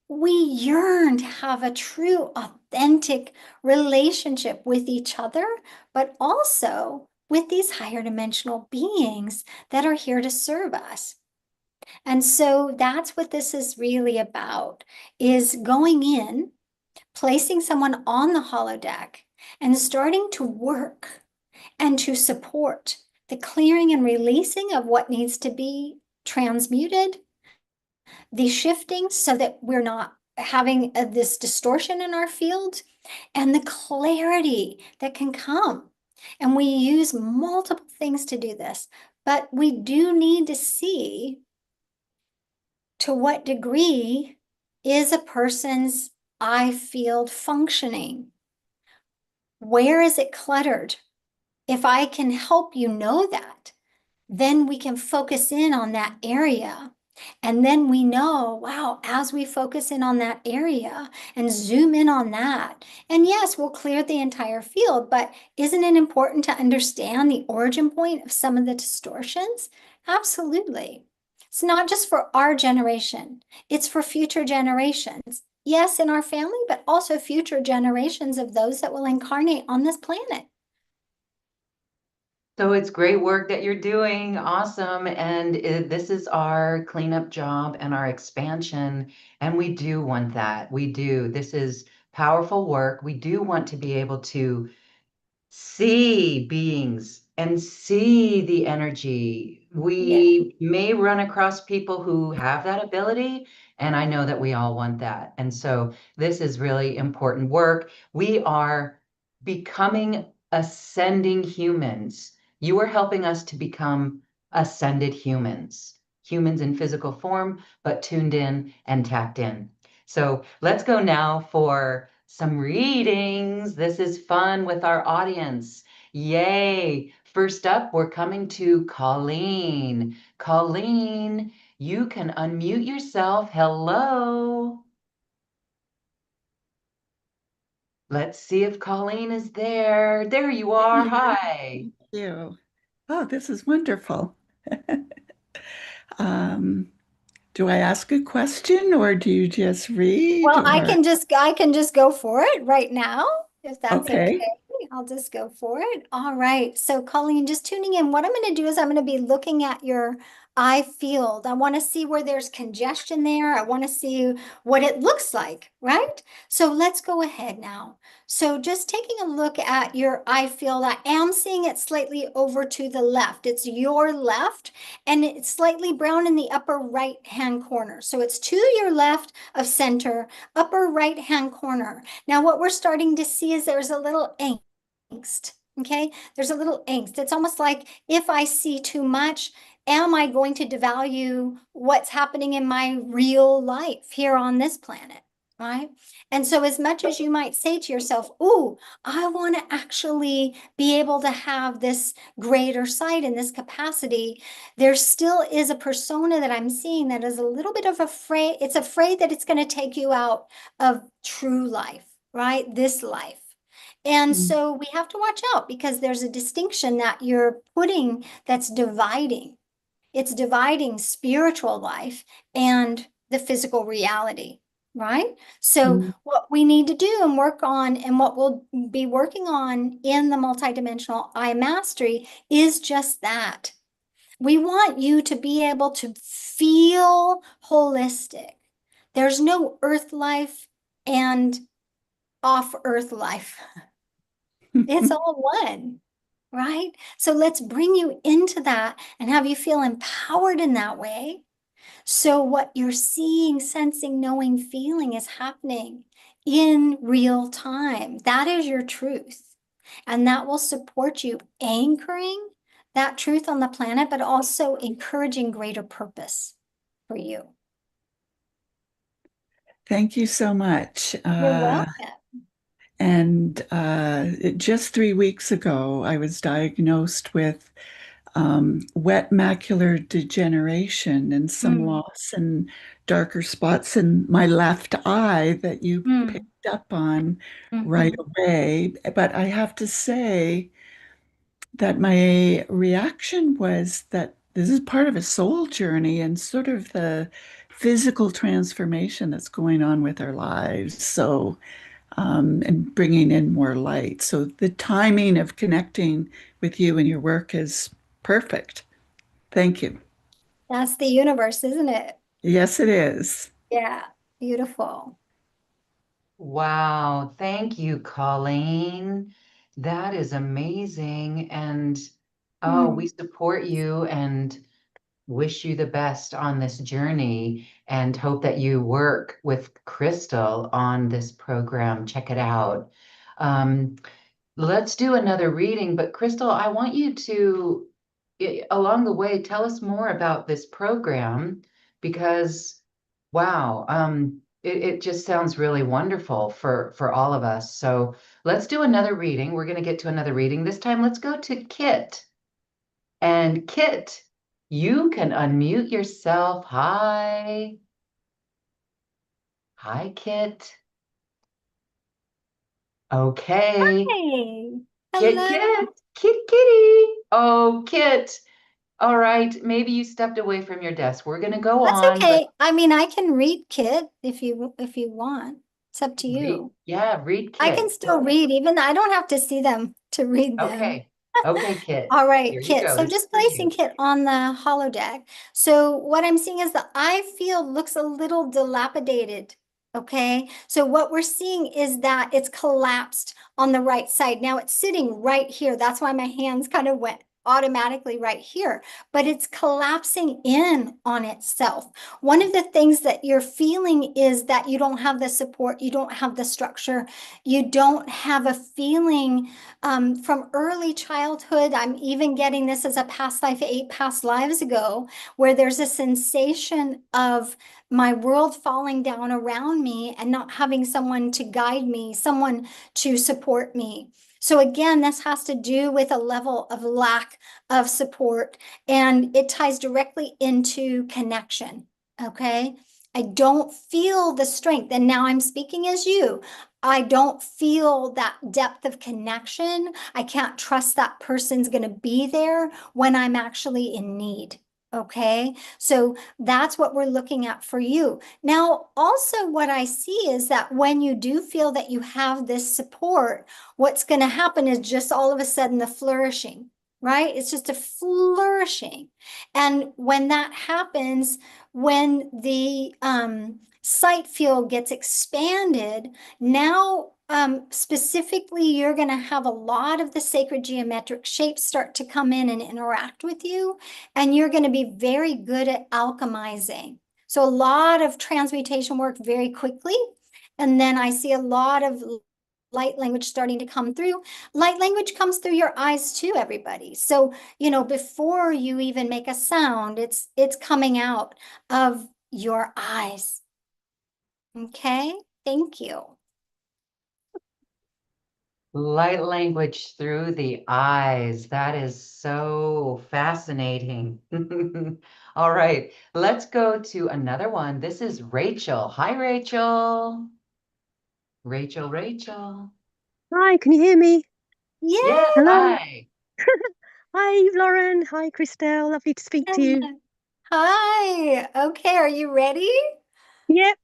B: We yearn to have a true, authentic relationship with each other, but also with these higher dimensional beings that are here to serve us. And so that's what this is really about, is going in, placing someone on the holodeck and starting to work and to support the clearing and releasing of what needs to be transmuted, the shifting so that we're not having this distortion in our field, and the clarity that can come. And we use multiple things to do this, but we do need to see to what degree is a person's eye field functioning. Where is it cluttered? If I can help you know that, then we can focus in on that area. And then we know, wow, as we focus in on that area and zoom in on that, and yes, we'll clear the entire field, but isn't it important to understand the origin point of some of the distortions? Absolutely. It's not just for our generation, it's for future generations. Yes, in our family, but also future generations of those that will incarnate on this planet.
A: So it's great work that you're doing. Awesome. And this is our cleanup job and our expansion. And we do want that. We do. This is powerful work. We do want to be able to see beings and see the energy.
B: Yeah.
A: We may run across people who have that ability, and I know that we all want that. And so this is really important work. We are becoming ascending humans. You are helping us to become ascended humans, humans in physical form, but tuned in and tapped in. So let's go now for some readings. This is fun with our audience. Yay. First up, we're coming to Colleen. Colleen, you can unmute yourself. Hello. Let's see if Colleen is there. There you are.
C: Yeah,
A: Hi.
C: thank you. Oh, this is wonderful. Um, do I ask a question or do you just read
B: Well,
C: or
B: I can just go for it right now, if that's okay.
C: okay?
B: I'll just go for it. All right. So, Colleen, just tuning in. What I'm going to do is I'm going to be looking at your eye field. I want to see where there's congestion there. I want to see what it looks like, right? So let's go ahead now. So just taking a look at your eye field, I am seeing it slightly over to the left. It's your left, and it's slightly brown in the upper right-hand corner. So it's to your left of center, upper right-hand corner. Now, what we're starting to see is there's a little angst. Okay, there's a little angst. It's almost like if I see too much, am I going to devalue what's happening in my real life here on this planet? Right. And so, as much as you might say to yourself, "Ooh, I want to actually be able to have this greater sight and this capacity," there still is a persona that I'm seeing that is a little bit of afraid. It's afraid that it's going to take you out of true life, right? This life. And
C: Mm,
B: so we have to watch out because there's a distinction that you're putting that's dividing. It's dividing spiritual life and the physical reality, right? So,
C: mm.
B: what we need to do and work on, and what we'll be working on in the multidimensional eye mastery is just that. We want you to be able to feel holistic. There's no earth life and off earth life. It's all one, right? So let's bring you into that and have you feel empowered in that way. So what you're seeing, sensing, knowing, feeling is happening in real time. That is your truth. And that will support you anchoring that truth on the planet, but also encouraging greater purpose for you.
C: Thank you so much.
B: You're welcome.
C: Just 3 weeks ago, I was diagnosed with wet macular degeneration and some
B: Mm,
C: loss and darker spots in my left eye that you
B: mm,
C: picked up on right
B: mhm.
C: away. But I have to say that my reaction was that this is part of a soul journey and sort of the physical transformation that's going on with our lives. So, and bringing in more light. So the timing of connecting with you and your work is perfect. Thank you.
B: That's the universe, isn't it?
C: Yes, it is.
B: Yeah, beautiful.
A: Wow. Thank you, Colleen. That is amazing. And oh, we
B: Mm.
A: support you and wish you the best on this journey and hope that you work with Christel on this program. Check it out. Um, let's do another reading, but Christel, I want you to, along the way, tell us more about this program because, wow, it just sounds really wonderful for all of us. So let's do another reading. We're going to get to another reading. This time, let's go to Kit. And Kit, you can unmute yourself. Hi. Hi, Kit. Okay.
B: Hey,
A: Kit,
B: hello.
A: Kit, Kit, Kitty. Oh, Kit. All right. Maybe you stepped away from your desk. We're going to go
B: That's
A: on, but
B: okay. I mean, I can read Kit if you want. It's up to
A: read,
B: you.
A: yeah, read
B: I can
A: Kit.
B: still read, even though I don't have to see them to read them.
A: Okay. Okay, Kit,
B: All right,
A: here you
B: Kit.
A: go.
B: So
A: This is
B: just
A: for
B: placing
A: you.
B: Kit on the holodeck. So what I'm seeing is the eye field looks a little dilapidated. Okay. So what we're seeing is that it's collapsed on the right side. Now it's sitting right here. That's why my hands kind of went automatically right here, but it's collapsing in on itself. One of the things that you're feeling is that you don't have the support, you don't have the structure, you don't have a feeling from early childhood. I'm even getting this as a past life, 8 past lives ago, where there's a sensation of my world falling down around me and not having someone to guide me, someone to support me. So again, this has to do with a level of lack of support, and it ties directly into connection. Okay. I don't feel the strength. And now I'm speaking as you. I don't feel that depth of connection. I can't trust that person's going to be there when I'm actually in need. Okay. So that's what we're looking at for you. Now, also, what I see is that when you do feel that you have this support, what's going to happen is just all of a sudden the flourishing, right? It's just a flourishing. And when that happens, when the sight field gets expanded, now, specifically, you're going to have a lot of the sacred geometric shapes start to come in and interact with you, and you're going to be very good at alchemizing. So, a lot of transmutation work very quickly. And then I see a lot of light language starting to come through. Light language comes through your eyes too, everybody. So, before you even make a sound, it's coming out of your eyes. Okay, thank you.
A: Light language through the eyes. That is so fascinating. All right, let's go to another one. This is Rachel. Hi, Rachel. Rachel, Rachel.
D: Hi, can you hear me?
A: Yes,
B: Yay!
D: Hello.
A: hi.
D: Hi, Lauren. Hi, Christel. Lovely to speak to you.
B: Hi. Okay, are you ready?
D: Yep.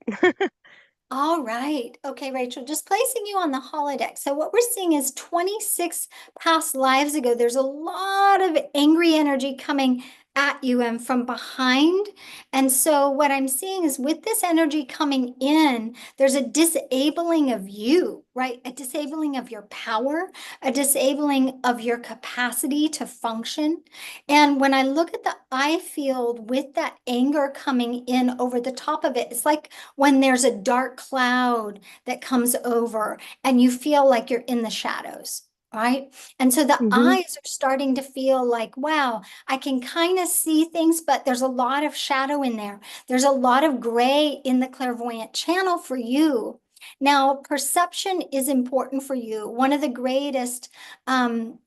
B: All right. Okay, Rachel, just placing you on the holodeck. So what we're seeing is 26 past lives ago, there's a lot of angry energy coming at you and from behind. And so what I'm seeing is with this energy coming in, there's a disabling of you, right? A disabling of your power, a disabling of your capacity to function. And when I look at the eye field with that anger coming in over the top of it, it's like when there's a dark cloud that comes over and you feel like you're in the shadows, right? And so the
D: hmm
B: eyes are starting to feel like, wow, I can kind of see things, but there's a lot of shadow in there. There's a lot of gray in the clairvoyant channel for you. Now, perception is important for you. One of the greatest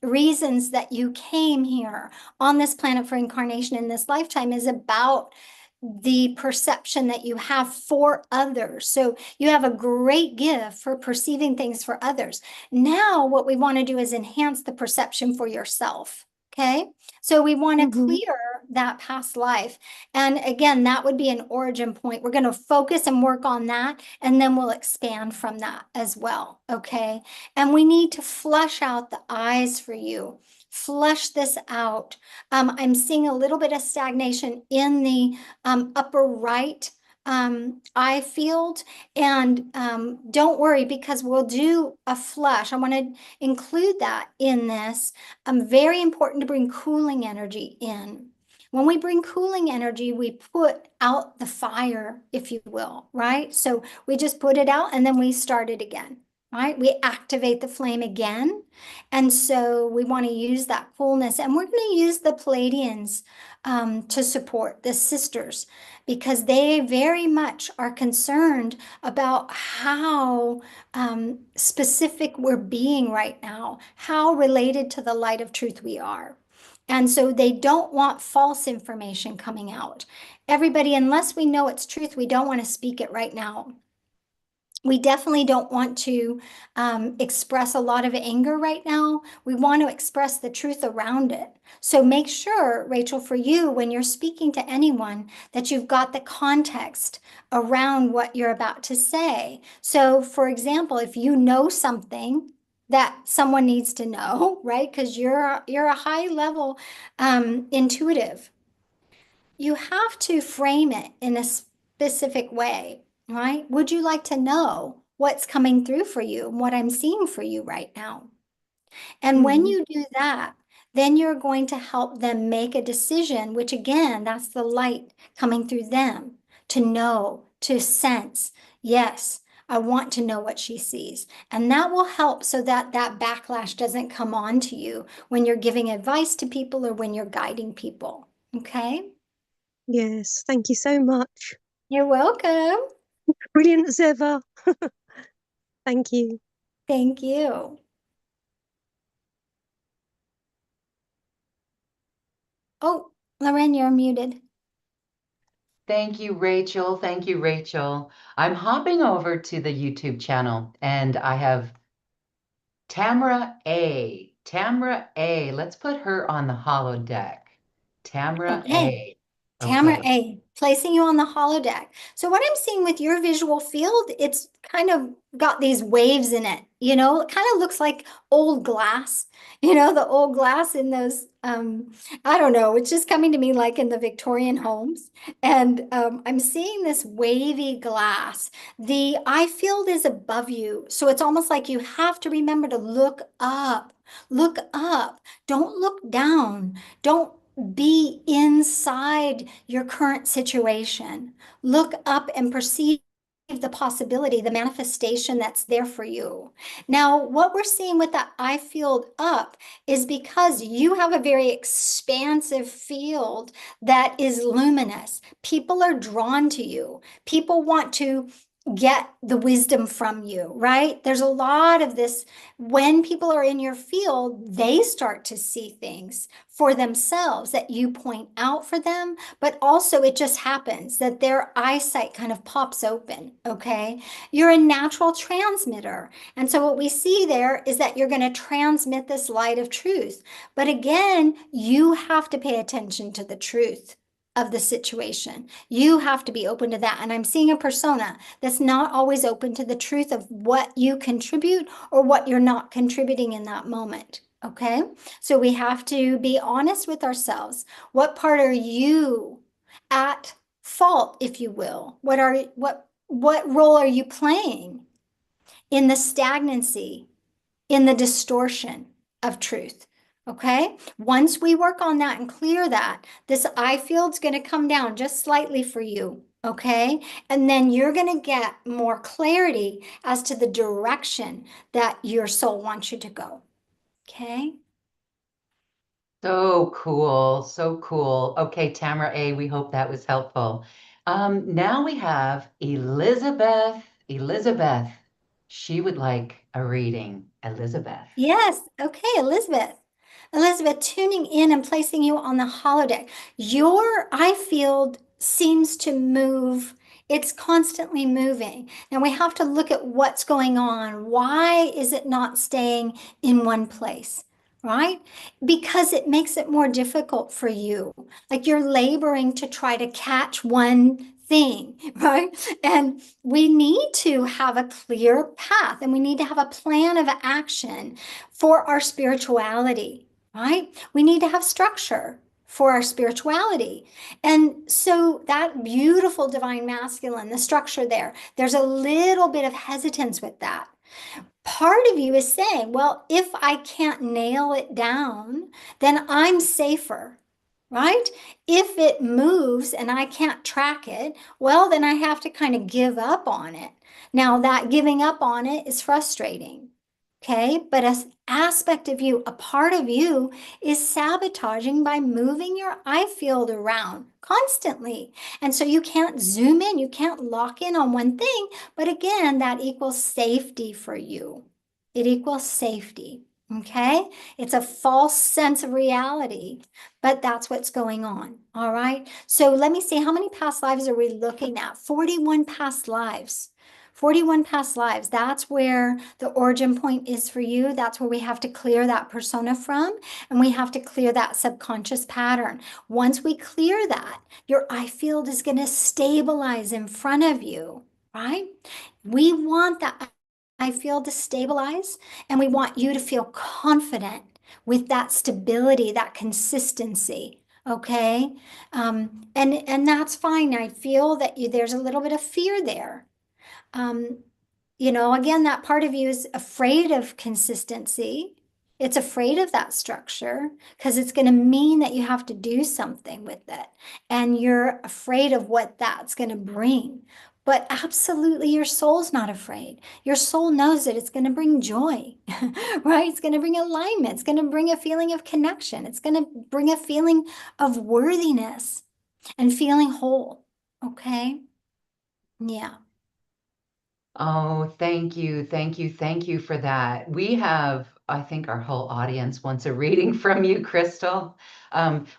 B: reasons that you came here on this planet for incarnation in this lifetime is about the perception that you have for others. So you have a great gift for perceiving things for others. Now, what we want to do is enhance the perception for yourself. Okay. So we want to
D: hmm
B: clear that past life. And again, that would be an origin point. We're going to focus and work on that, and then we'll expand from that as well. Okay. And we need to flush out the eyes for you. Flush this out. I'm seeing a little bit of stagnation in the upper right eye field. And don't worry, because we'll do a flush. I want to include that in this. Very important to bring cooling energy in. When we bring cooling energy, we put out the fire, if you will, right? So we just put it out and then we start it again, right? We activate the flame again. And so we want to use that coolness. And we're going to use the Palladians to support the sisters, because they very much are concerned about how specific we're being right now, how related to the light of truth we are. And so they don't want false information coming out. Everybody, unless we know it's truth, we don't want to speak it right now. We definitely don't want to express a lot of anger right now. We want to express the truth around it. So make sure, Rachel, for you, when you're speaking to anyone, that you've got the context around what you're about to say. So, for example, if you know something, that someone needs to know, right? Because you're a high level intuitive. You have to frame it in a specific way, right? Would you like to know what's coming through for you and what I'm seeing for you right now? And when
D: Mm.
B: you do that, then you're going to help them make a decision, which again, that's the light coming through them to know, to sense, yes, I want to know what she sees. And that will help so that that backlash doesn't come on to you when you're giving advice to people or when you're guiding people. Okay?
D: Yes, thank you so much.
B: You're welcome.
D: Brilliant as ever. Thank you.
B: Thank you. Oh, Lauren, you're muted.
A: Thank you, Rachel. Thank you, Rachel. I'm hopping over to the YouTube channel and I have Tamra A. Tamra A. Let's put her on the holodeck. Tamra
B: Okay.
A: A.
B: Tamara
A: Okay.
B: A, placing you on the holodeck. So what I'm seeing with your visual field, it's kind of got these waves in it, you know, it kind of looks like old glass, you know, the old glass in those, I don't know, it's just coming to me like in the Victorian homes. And I'm seeing this wavy glass. The eye field is above you. So it's almost like you have to remember to look up. Look up. Don't look down. Don't be inside your current situation. Look up and perceive the possibility, the manifestation that's there for you. Now, what we're seeing with that eye field up is because you have a very expansive field that is luminous. People are drawn to you. People want to get the wisdom from you, right? There's a lot of this. When people are in your field, they start to see things for themselves that you point out for them, but also it just happens that their eyesight kind of pops open, okay? You're a natural transmitter. And so what we see there is that you're going to transmit this light of truth. But again, you have to pay attention to the truth of the situation. You have to be open to that. And I'm seeing a persona that's not always open to the truth of what you contribute or what you're not contributing in that moment. Okay? So we have to be honest with ourselves. What part are you at fault, if you will? What role are you playing in the stagnancy, in the distortion of truth? Okay? Once we work on that and clear that, this eye field's going to come down just slightly for you. Okay? And then you're going to get more clarity as to the direction that your soul wants you to go. Okay?
A: So cool. So cool. Okay, Tamara A., we hope that was helpful. Now we have Elizabeth. Elizabeth, she would like a reading. Elizabeth.
B: Yes. Okay, Elizabeth. Elizabeth, tuning in and placing you on the holodeck. Your eye field seems to move. It's constantly moving. Now we have to look at what's going on. Why is it not staying in one place? Right? Because it makes it more difficult for you. Like you're laboring to try to catch one thing, right? And we need to have a clear path and we need to have a plan of action for our spirituality, right? We need to have structure for our spirituality. And so that beautiful divine masculine, the structure there, there's a little bit of hesitance with that. Part of you is saying, well, if I can't nail it down, then I'm safer, right? If it moves and I can't track it, well, then I have to kind of give up on it. Now, that giving up on it is frustrating. Okay, but an aspect of you, a part of you, is sabotaging by moving your eye field around constantly. And so you can't zoom in, you can't lock in on one thing. But again, that equals safety for you. It equals safety. Okay, it's a false sense of reality, but that's what's going on. All right, so let me see, how many past lives are we looking at? 41 past lives. 41 past lives. That's where the origin point is for you. That's where we have to clear that persona from, and we have to clear that subconscious pattern. Once we clear that, your eye field is going to stabilize in front of you, right? We want that I feel destabilized, and we want you to feel confident with that stability, that consistency. Okay. And that's fine. I feel that there's a little bit of fear there. Um, again, that part of you is afraid of consistency. It's afraid of that structure because it's going to mean that you have to do something with it. And you're afraid of what that's going to bring. But absolutely, your soul's not afraid. Your soul knows that it's going to bring joy, right? It's going to bring alignment. It's going to bring a feeling of connection. It's going to bring a feeling of worthiness and feeling whole. Okay. Yeah.
A: Oh, thank you. Thank you. Thank you for that. We have, I think our whole audience wants a reading from you, Christel.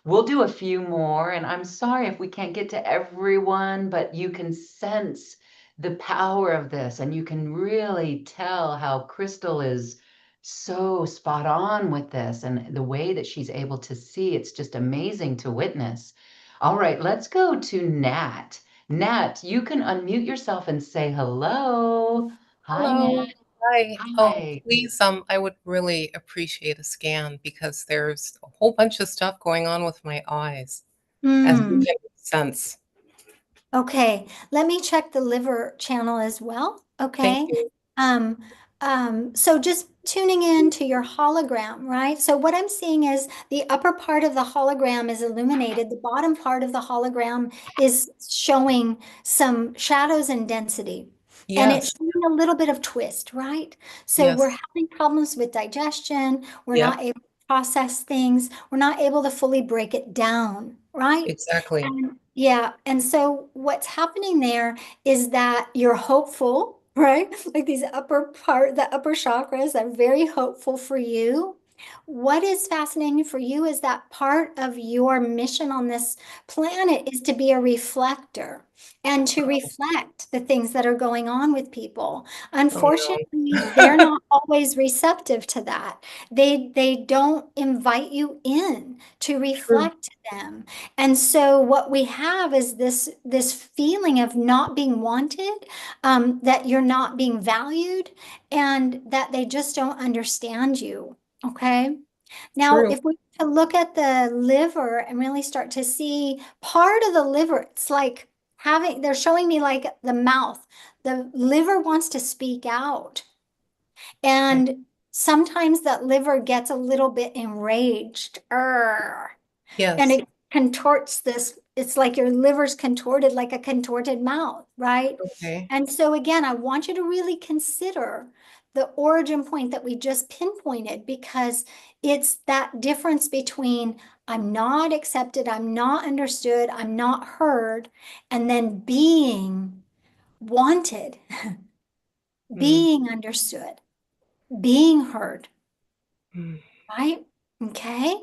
A: We'll do a few more, and I'm sorry if we can't get to everyone, but you can sense the power of this, and you can really tell how Christel is so spot on with this and the way that she's able to see. It's just amazing to witness. All right, let's go to Nat. Nat, you can unmute yourself and say hello. Hi, Nat.
E: Hello. Hi.
A: Hi.
E: Please, I would really appreciate a scan because there's a whole bunch of stuff going on with my eyes, as you
B: Hmm.
E: can sense.
B: Okay, let me check the liver channel as well.
E: Thank
B: Okay.
E: you.
B: Um, so just tuning in to your hologram, right? So what I'm seeing is the upper part of the hologram is illuminated. The bottom part of the hologram is showing some shadows and density. And it's
E: Yes.
B: showing a little bit of twist, right? So we're
E: Yes.
B: having problems with digestion. We're
E: Yep.
B: not able to process things. We're not able to fully break it down, right?
E: Exactly.
B: And yeah, and so what's happening there is that you're hopeful, right? Like the upper chakras are very hopeful for you. What is fascinating for you is that part of your mission on this planet is to be a reflector and to reflect the things that are going on with people.
E: Oh no.
B: Unfortunately, they're not always receptive to that. They don't invite you in to
E: True.
B: reflect to them. And so what we have is this feeling of not being wanted, that you're not being valued, and that they just don't understand you. Okay. Now,
E: True.
B: if we look at the liver and really start to see part of the liver, it's like they're showing me like the mouth. The liver wants to speak out.
E: Okay.
B: And sometimes that liver gets a little bit enraged. Arr. And
E: Yes.
B: it contorts this. It's like your liver's contorted like a contorted mouth, right?
E: Okay.
B: And so again, I want you to really consider the origin point that we just pinpointed, because it's that difference between I'm not accepted, I'm not understood, I'm not heard, and then being wanted,
E: Mm,
B: being understood, being heard.
E: mm,
B: Right? Okay.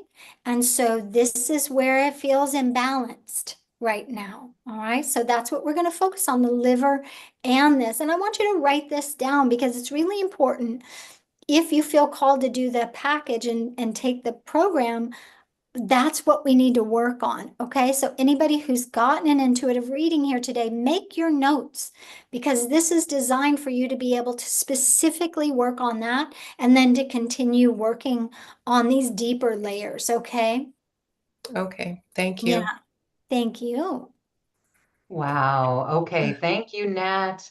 B: And so this is where it feels imbalanced right now. All right. So that's what we're going to focus on, the liver and this. And I want you to write this down because it's really important. If you feel called to do the package and take the program, that's what we need to work on. Okay. So anybody who's gotten an intuitive reading here today, make your notes, because this is designed for you to be able to specifically work on that and then to continue working on these deeper layers. Okay.
E: okay. Thank
B: Yeah.
E: you.
B: Thank you.
A: Wow. Okay. Thank you, Nat.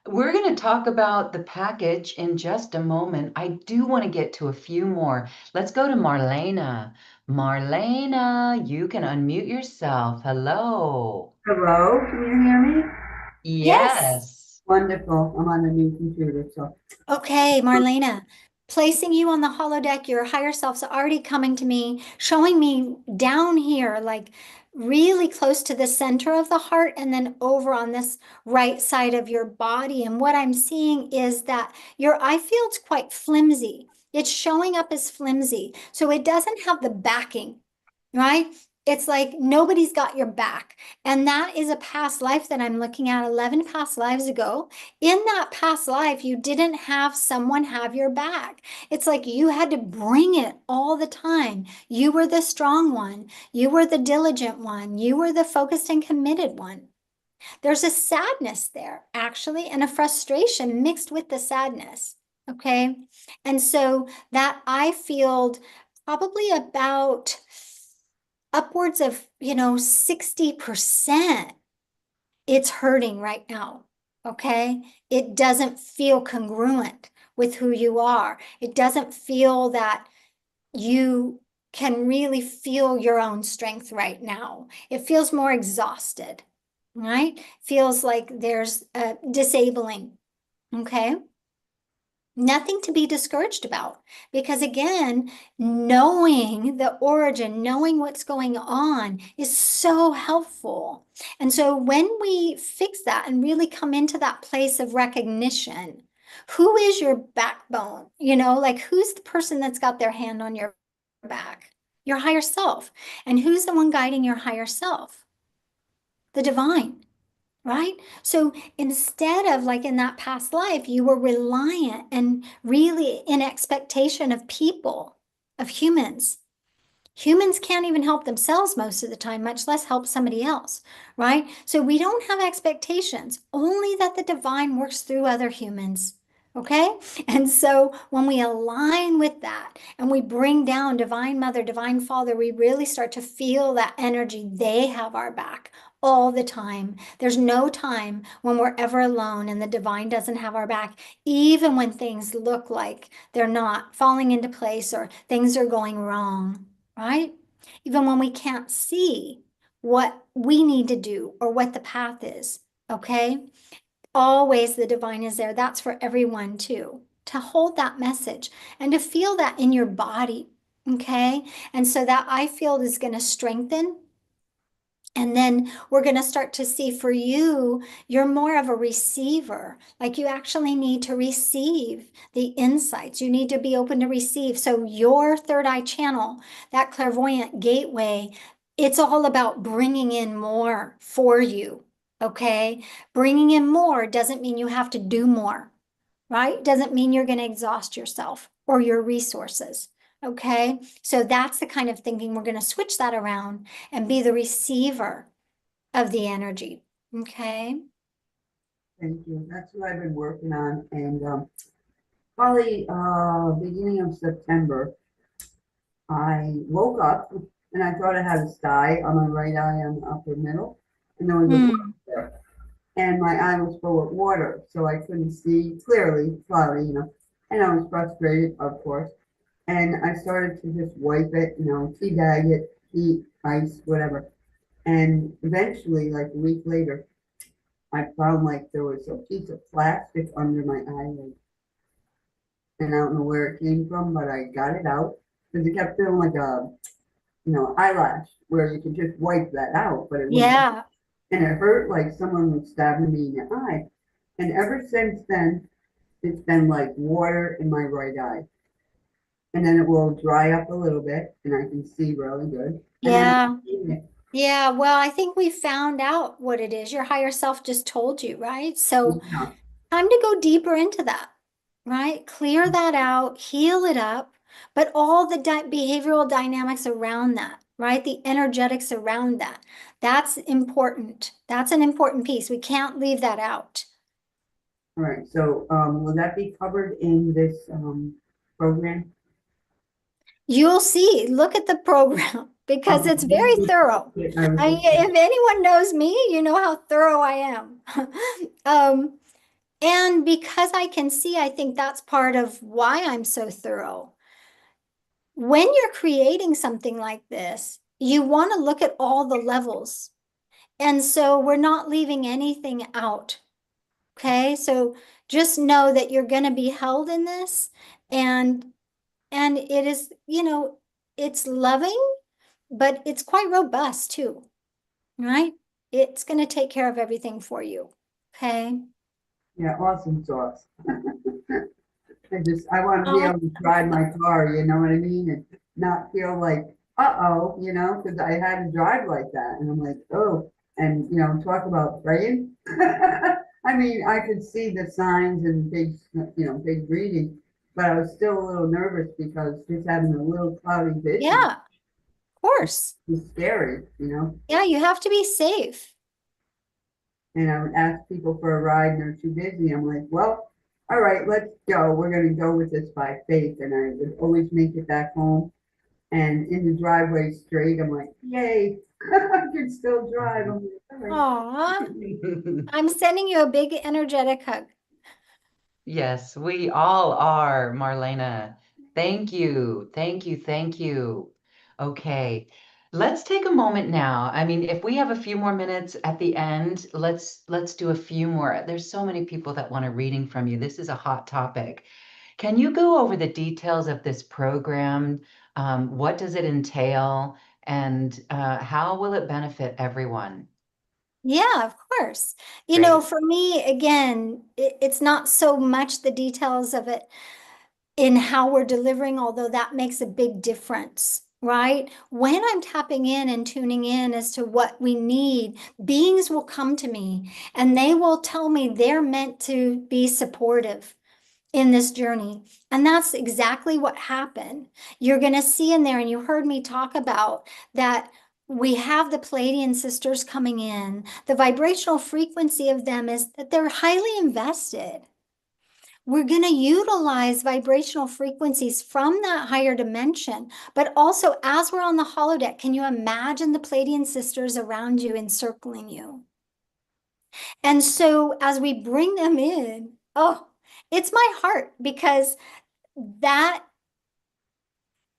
A: We're going to talk about the package in just a moment. I do want to get to a few more. Let's go to Marlena. Marlena, you can unmute yourself. Hello.
F: Hello, can you hear me?
B: Yes.
A: Yes.
F: Wonderful. I'm on the new computer, so.
B: Okay, Marlena, placing you on the holodeck, your higher self's already coming to me, showing me down here, like really close to the center of the heart, and then over on this right side of your body. And what I'm seeing is that your eye field's quite flimsy. It's showing up as flimsy. So it doesn't have the backing, right? It's like nobody's got your back. And that is a past life that I'm looking at 11 past lives ago. In that past life, you didn't have someone have your back. It's like you had to bring it all the time. You were the strong one. You were the diligent one. You were the focused and committed one. There's a sadness there, actually, and a frustration mixed with the sadness. Okay. And so that eye field, probably about upwards of, 60%, it's hurting right now. Okay. It doesn't feel congruent with who you are. It doesn't feel that you can really feel your own strength right now. It feels more exhausted, right? Feels like there's disabling. Okay. Nothing to be discouraged about, because again, knowing the origin, knowing what's going on is so helpful. And so when we fix that and really come into that place of recognition, who is your backbone? Like who's the person that's got their hand on your back? Your higher self. And who's the one guiding your higher self? The divine. Right? So instead of like in that past life, you were reliant and really in expectation of people, of humans. Humans can't even help themselves most of the time, much less help somebody else, right? So we don't have expectations, only that the divine works through other humans. Okay. And so when we align with that and we bring down divine mother, divine father, we really start to feel that energy. They have our back all the time. There's no time when we're ever alone and the divine doesn't have our back, even when things look like they're not falling into place or things are going wrong, right? Even when we can't see what we need to do or what the path is, okay? Always the divine is there. That's for everyone too, to hold that message and to feel that in your body, okay? And so that eye field is going to strengthen. And then we're going to start to see for you, you're more of a receiver. Like you actually need to receive the insights. You need to be open to receive. So your third eye channel, that clairvoyant gateway, it's all about bringing in more for you. Okay. Bringing in more doesn't mean you have to do more, right? Doesn't mean you're going to exhaust yourself or your resources. Okay. So that's the kind of thinking we're going to switch that around and be the receiver of the energy. Okay.
F: Thank you. That's what I've been working on. And probably beginning of September, I woke up and I thought I had a sty on my right eye on the upper middle. And there was a block there. And my eye was full of water, so I couldn't see clearly, cloudy, and I was frustrated, of course. And I started to just wipe it, teabag it, heat, ice, whatever. And eventually, like a week later, I found like there was a piece of plastic under my eyelid. And I don't know where it came from, but I got it out because it kept feeling like a, eyelash where you could just wipe that out, but it wouldn't.
B: Yeah.
F: And it hurt like someone was stabbing me in the eye. And ever since then, it's been like water in my right eye. And then it will dry up a little bit and I can see really good.
B: Yeah. Yeah. Well, I think we found out what it is. Your higher self just told you, right? So
F: Yeah.
B: time to go deeper into that, right? Clear that out, heal it up, but all the behavioral dynamics around that, right? The energetics around that. That's important. That's an important piece. We can't leave that out.
F: All right. So will that be covered in this program?
B: You'll see, look at the program because it's very thorough. If anyone knows me, you know how thorough I am. And because I can see, I think that's part of why I'm so thorough. When you're creating something like this, you want to look at all the levels. And so we're not leaving anything out. Okay, so just know that you're going to be held in this, and it is, it's loving, but it's quite robust too, right? It's going to take care of everything for you. Okay.
F: Yeah, awesome sauce. I want to be able to drive my car, you know what I mean? And not feel like, uh-oh, because I had to drive like that. And I'm like, oh, and, talk about praying. I mean, I could see the signs and big reading, but I was still a little nervous because just having a little cloudy vision.
B: Yeah, of course.
F: It's scary,
B: Yeah, you have to be safe.
F: And I would ask people for a ride and they're too busy. I'm like, well, all right, let's go. We're going to go with this by faith. And I would always make it back home. And in the driveway straight, I'm like, yay, I can still drive. I'm like, all
B: Aw,
F: right.
B: I'm sending you a big energetic hug.
A: Yes, we all are, Marlena. Thank you. Thank you. Thank you. Okay. Let's take a moment now. I mean, if we have a few more minutes at the end, let's do a few more. There's so many people that want a reading from you. This is a hot topic. Can you go over the details of this program? What does it entail? And how will it benefit everyone?
B: Yeah, of course.
A: Great.
B: For me, again, it's not so much the details of it in how we're delivering, although that makes a big difference, right? When I'm tapping in and tuning in as to what we need, beings will come to me and they will tell me they're meant to be supportive in this journey. And that's exactly what happened. You're going to see in there, and you heard me talk about that we have the Palladian sisters coming in. The vibrational frequency of them is that they're highly invested. We're going to utilize vibrational frequencies from that higher dimension, but also as we're on the holodeck, can you imagine the Palladian sisters around you encircling you? And so as we bring them in, oh, it's my heart because that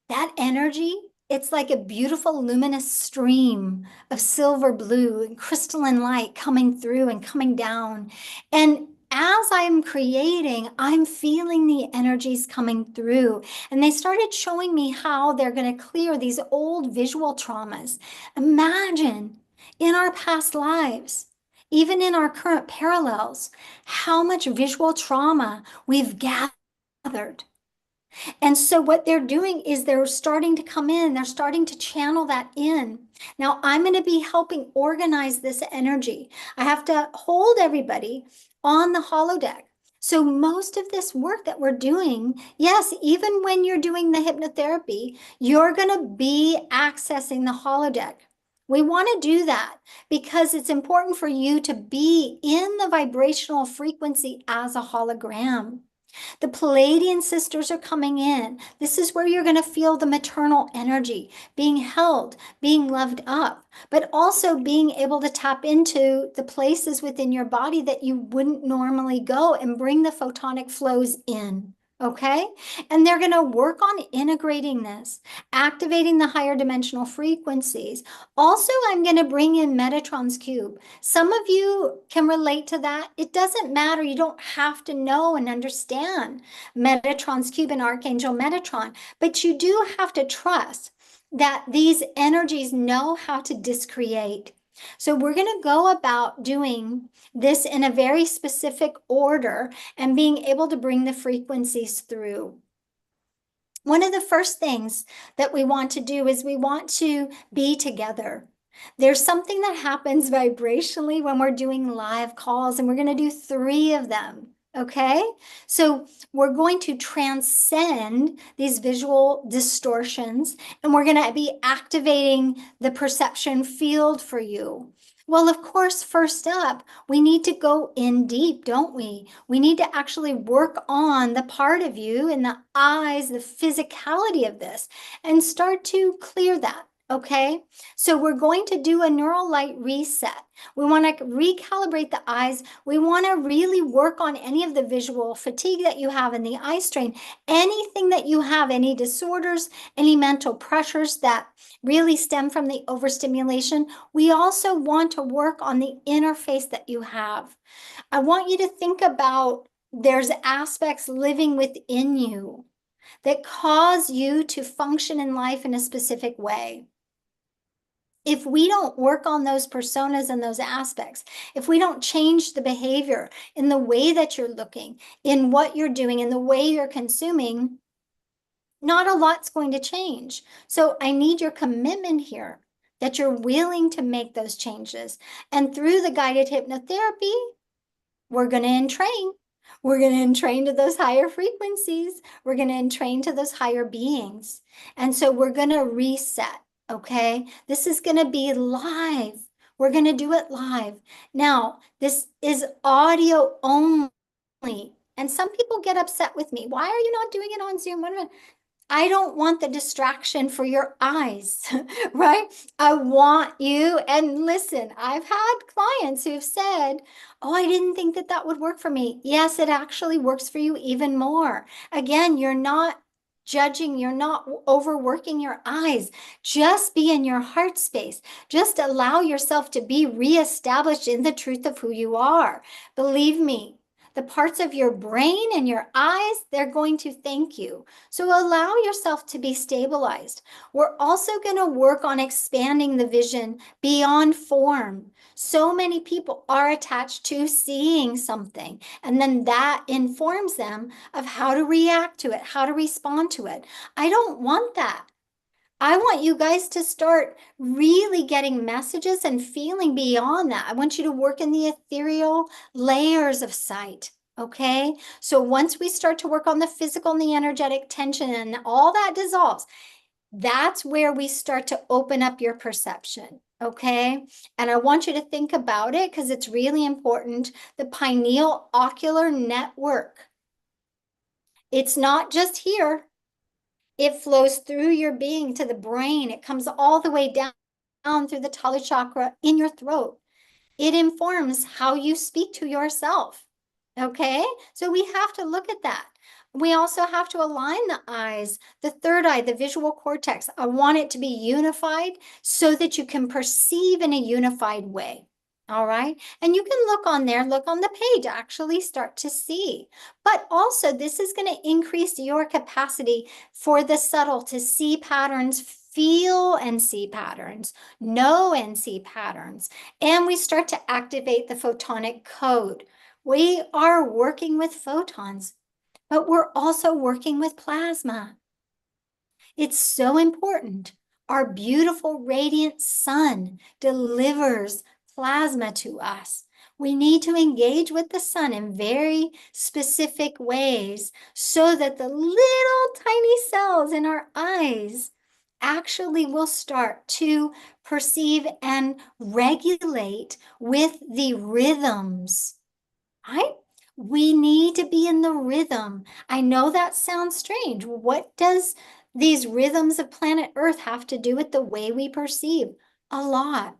B: that energy, it's like a beautiful luminous stream of silver blue and crystalline light coming through and coming down. And as I'm creating, I'm feeling the energies coming through. And they started showing me how they're going to clear these old visual traumas. Imagine in our past lives, even in our current parallels, how much visual trauma we've gathered. And so what they're doing is they're starting to come in, they're starting to channel that in. Now I'm going to be helping organize this energy. I have to hold everybody on the holodeck. So most of this work that we're doing, yes, even when you're doing the hypnotherapy, you're going to be accessing the holodeck. We want to do that because it's important for you to be in the vibrational frequency as a hologram. The Palladian sisters are coming in. This is where you're going to feel the maternal energy, being held, being loved up, but also being able to tap into the places within your body that you wouldn't normally go and bring the photonic flows in. Okay? And they're going to work on integrating this, activating the higher dimensional frequencies. Also, I'm going to bring in Metatron's cube. Some of you can relate to that. It doesn't matter. You don't have to know and understand Metatron's cube and Archangel Metatron, but you do have to trust that these energies know how to discreate. So we're going to go about doing this in a very specific order and being able to bring the frequencies through. One of the first things that we want to do is we want to be together. There's something that happens vibrationally when we're doing live calls, and we're going to do 3 of them. Okay, so we're going to transcend these visual distortions, and we're going to be activating the perception field for you. Well, of course, first up, we need to go in deep, don't we? We need to actually work on the part of you and the eyes, the physicality of this, and start to clear that. Okay, so we're going to do a neural light reset. We want to recalibrate the eyes. We want to really work on any of the visual fatigue that you have in the eye strain, anything that you have, any disorders, any mental pressures that really stem from the overstimulation. We also want to work on the interface that you have. I want you to think about there's aspects living within you that cause you to function in life in a specific way. If we don't work on those personas and those aspects, if we don't change the behavior in the way that you're looking, in what you're doing, in the way you're consuming, not a lot's going to change. So I need your commitment here that you're willing to make those changes. And through the guided hypnotherapy, we're going to entrain. We're going to entrain to those higher frequencies. We're going to entrain to those higher beings. And so we're going to reset. Okay, this is going to be live. We're going to do it live. Now, this is audio only. And some people get upset with me. Why are you not doing it on Zoom? I don't want the distraction for your eyes, right? I want you, and listen, I've had clients who've said, oh, I didn't think that that would work for me. Yes, it actually works for you even more. Again, you're not judging, you're not overworking your eyes. Just be in your heart space. Just allow yourself to be reestablished in the truth of who you are. Believe me, the parts of your brain and your eyes, they're going to thank you. So allow yourself to be stabilized. We're also going to work on expanding the vision beyond form. So many people are attached to seeing something, and then that informs them of how to react to it, how to respond to it. I don't want that. I want you guys to start really getting messages and feeling beyond that. I want you to work in the ethereal layers of sight. Okay. So once we start to work on the physical and the energetic tension and all that dissolves, that's where we start to open up your perception. Okay. And I want you to think about it because it's really important. The pineal ocular network. It's not just here. It flows through your being to the brain. It comes all the way down through the Tala chakra in your throat. It informs how you speak to yourself. Okay? So we have to look at that. We also have to align the eyes, the third eye, the visual cortex. I want it to be unified so that you can perceive in a unified way. All right. And you can look on there, look on the page, actually start to see. But also, this is going to increase your capacity for the subtle to see patterns, feel and see patterns, know and see patterns. And we start to activate the photonic code. We are working with photons, but we're also working with plasma. It's so important. Our beautiful radiant sun delivers plasma to us. We need to engage with the sun in very specific ways so that the little tiny cells in our eyes actually will start to perceive and regulate with the rhythms, right? We need to be in the rhythm. I know that sounds strange. What does these rhythms of planet Earth have to do with the way we perceive? A lot.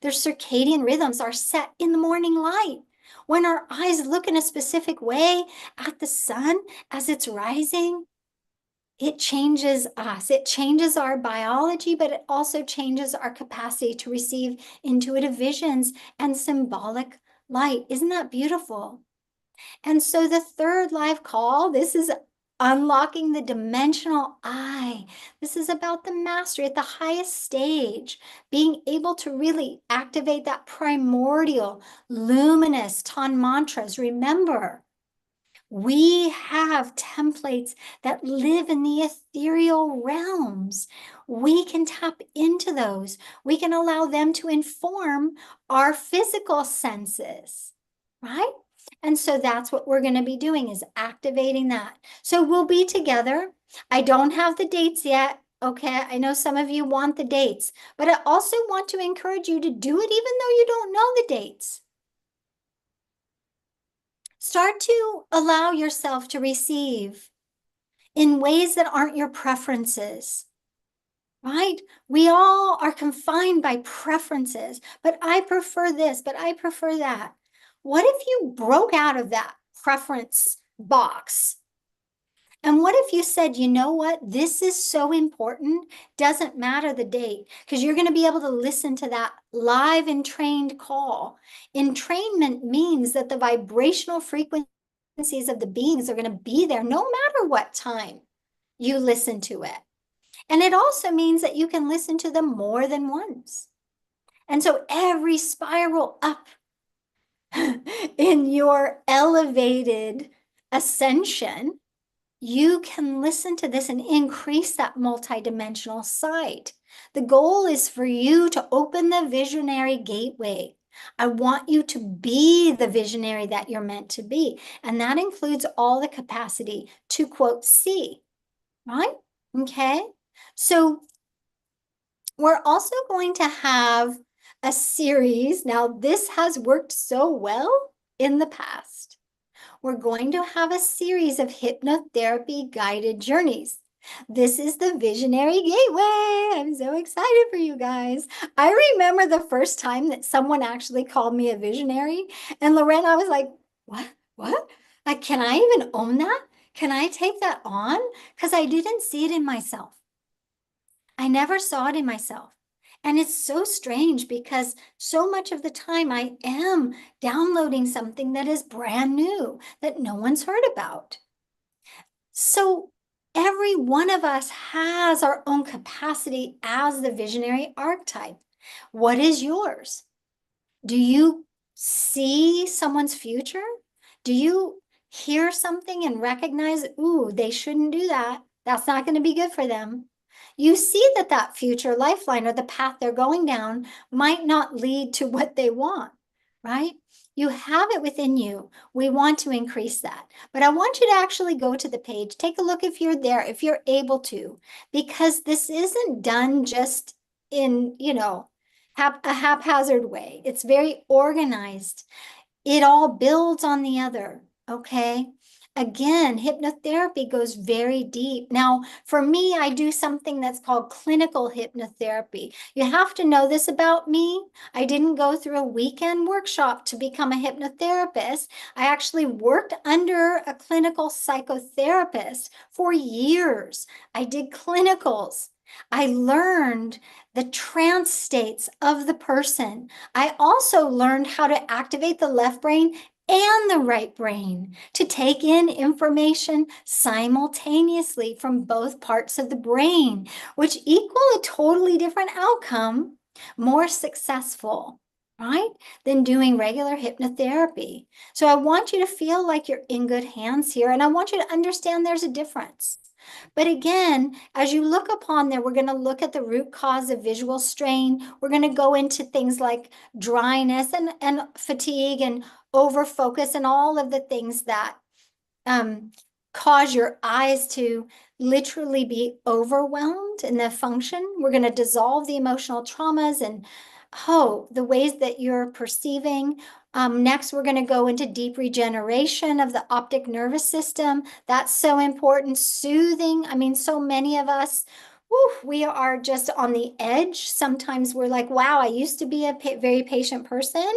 B: Their circadian rhythms are set in the morning light. When our eyes look in a specific way at the sun as it's rising, it changes us. It changes our biology, but it also changes our capacity to receive intuitive visions and symbolic light. Isn't that beautiful? And so the third live call, this is unlocking the dimensional eye. This is about the mastery at the highest stage, being able to really activate that primordial, luminous ton mantras. Remember, we have templates that live in the ethereal realms. We can tap into those. We can allow them to inform our physical senses, right? And so that's what we're going to be doing, is activating that. So we'll be together. I don't have the dates yet. Okay, I know some of you want the dates, but I also want to encourage you to do it even though you don't know the dates. Start to allow yourself to receive in ways that aren't your preferences, right? We all are confined by preferences, but I prefer this, but I prefer that. What if you broke out of that preference box? And what if you said, you know what, this is so important, doesn't matter the date, because you're going to be able to listen to that live and trained call. Entrainment means that the vibrational frequencies of the beings are going to be there no matter what time you listen to it. And it also means that you can listen to them more than once. And so every spiral up in your elevated ascension, you can listen to this and increase that multidimensional sight. The goal is for you to open the visionary gateway. I want you to be the visionary that you're meant to be. And that includes all the capacity to, quote, see, right? Okay. So we're also going to have a series. Now, this has worked so well in the past. we're going to have a series of hypnotherapy guided journeys. This is the Visionary Gateway. I'm so excited for you guys. I remember the first time that someone actually called me a visionary, and Lorena, I was like, what? What? Like, can I even own that? Can I take that on? Because I didn't see it in myself. I never saw it in myself. And it's so strange because so much of the time I am downloading something that is brand new, that no one's heard about. So every one of us has our own capacity as the visionary archetype. What is yours? Do you see someone's future? Do you hear something and recognize, ooh, they shouldn't do that? That's not going to be good for them. You see that that future lifeline or the path they're going down might not lead to what they want, right? You have it within you. We want to increase that. But I want you to actually go to the page. Take a look if you're there, if you're able to, because this isn't done just in, a haphazard way. It's very organized. It all builds on the other, okay? Again, hypnotherapy goes very deep. Now, for me, I do something that's called clinical hypnotherapy. You have to know this about me. I didn't go through a weekend workshop to become a hypnotherapist. I actually worked under a clinical psychotherapist for years. I did clinicals. I learned the trance states of the person. I also learned how to activate the left brain and the right brain to take in information simultaneously from both parts of the brain, which equal a totally different outcome, more successful, right, than doing regular hypnotherapy. So I want you to feel like you're in good hands here, and I want you to understand there's a difference. But again, as you look upon there, we're going to look at the root cause of visual strain. We're going to go into things like dryness and fatigue and overfocus and all of the things that cause your eyes to literally be overwhelmed in the function. We're going to dissolve the emotional traumas and the ways that you're perceiving. Next, we're going to go into deep regeneration of the optic nervous system. That's so important. Soothing. I mean, so many of us, we are just on the edge. Sometimes we're like, wow, I used to be a very patient person,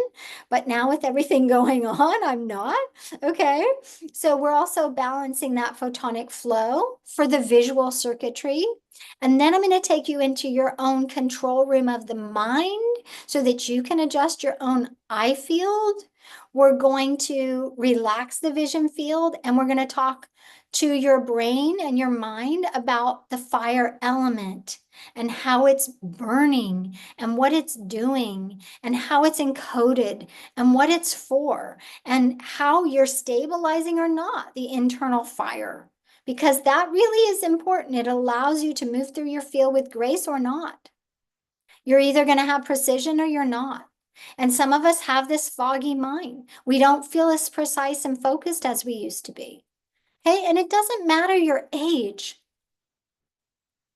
B: but now with everything going on, I'm not. Okay. So we're also balancing that photonic flow for the visual circuitry. And then I'm going to take you into your own control room of the mind so that you can adjust your own eye field. We're going to relax the vision field, and we're going to talk to your brain and your mind about the fire element and how it's burning and what it's doing and how it's encoded and what it's for and how you're stabilizing or not the internal fire. Because that really is important. It allows you to move through your field with grace or not. You're either going to have precision or you're not. And some of us have this foggy mind. We don't feel as precise and focused as we used to be. Okay, and it doesn't matter your age,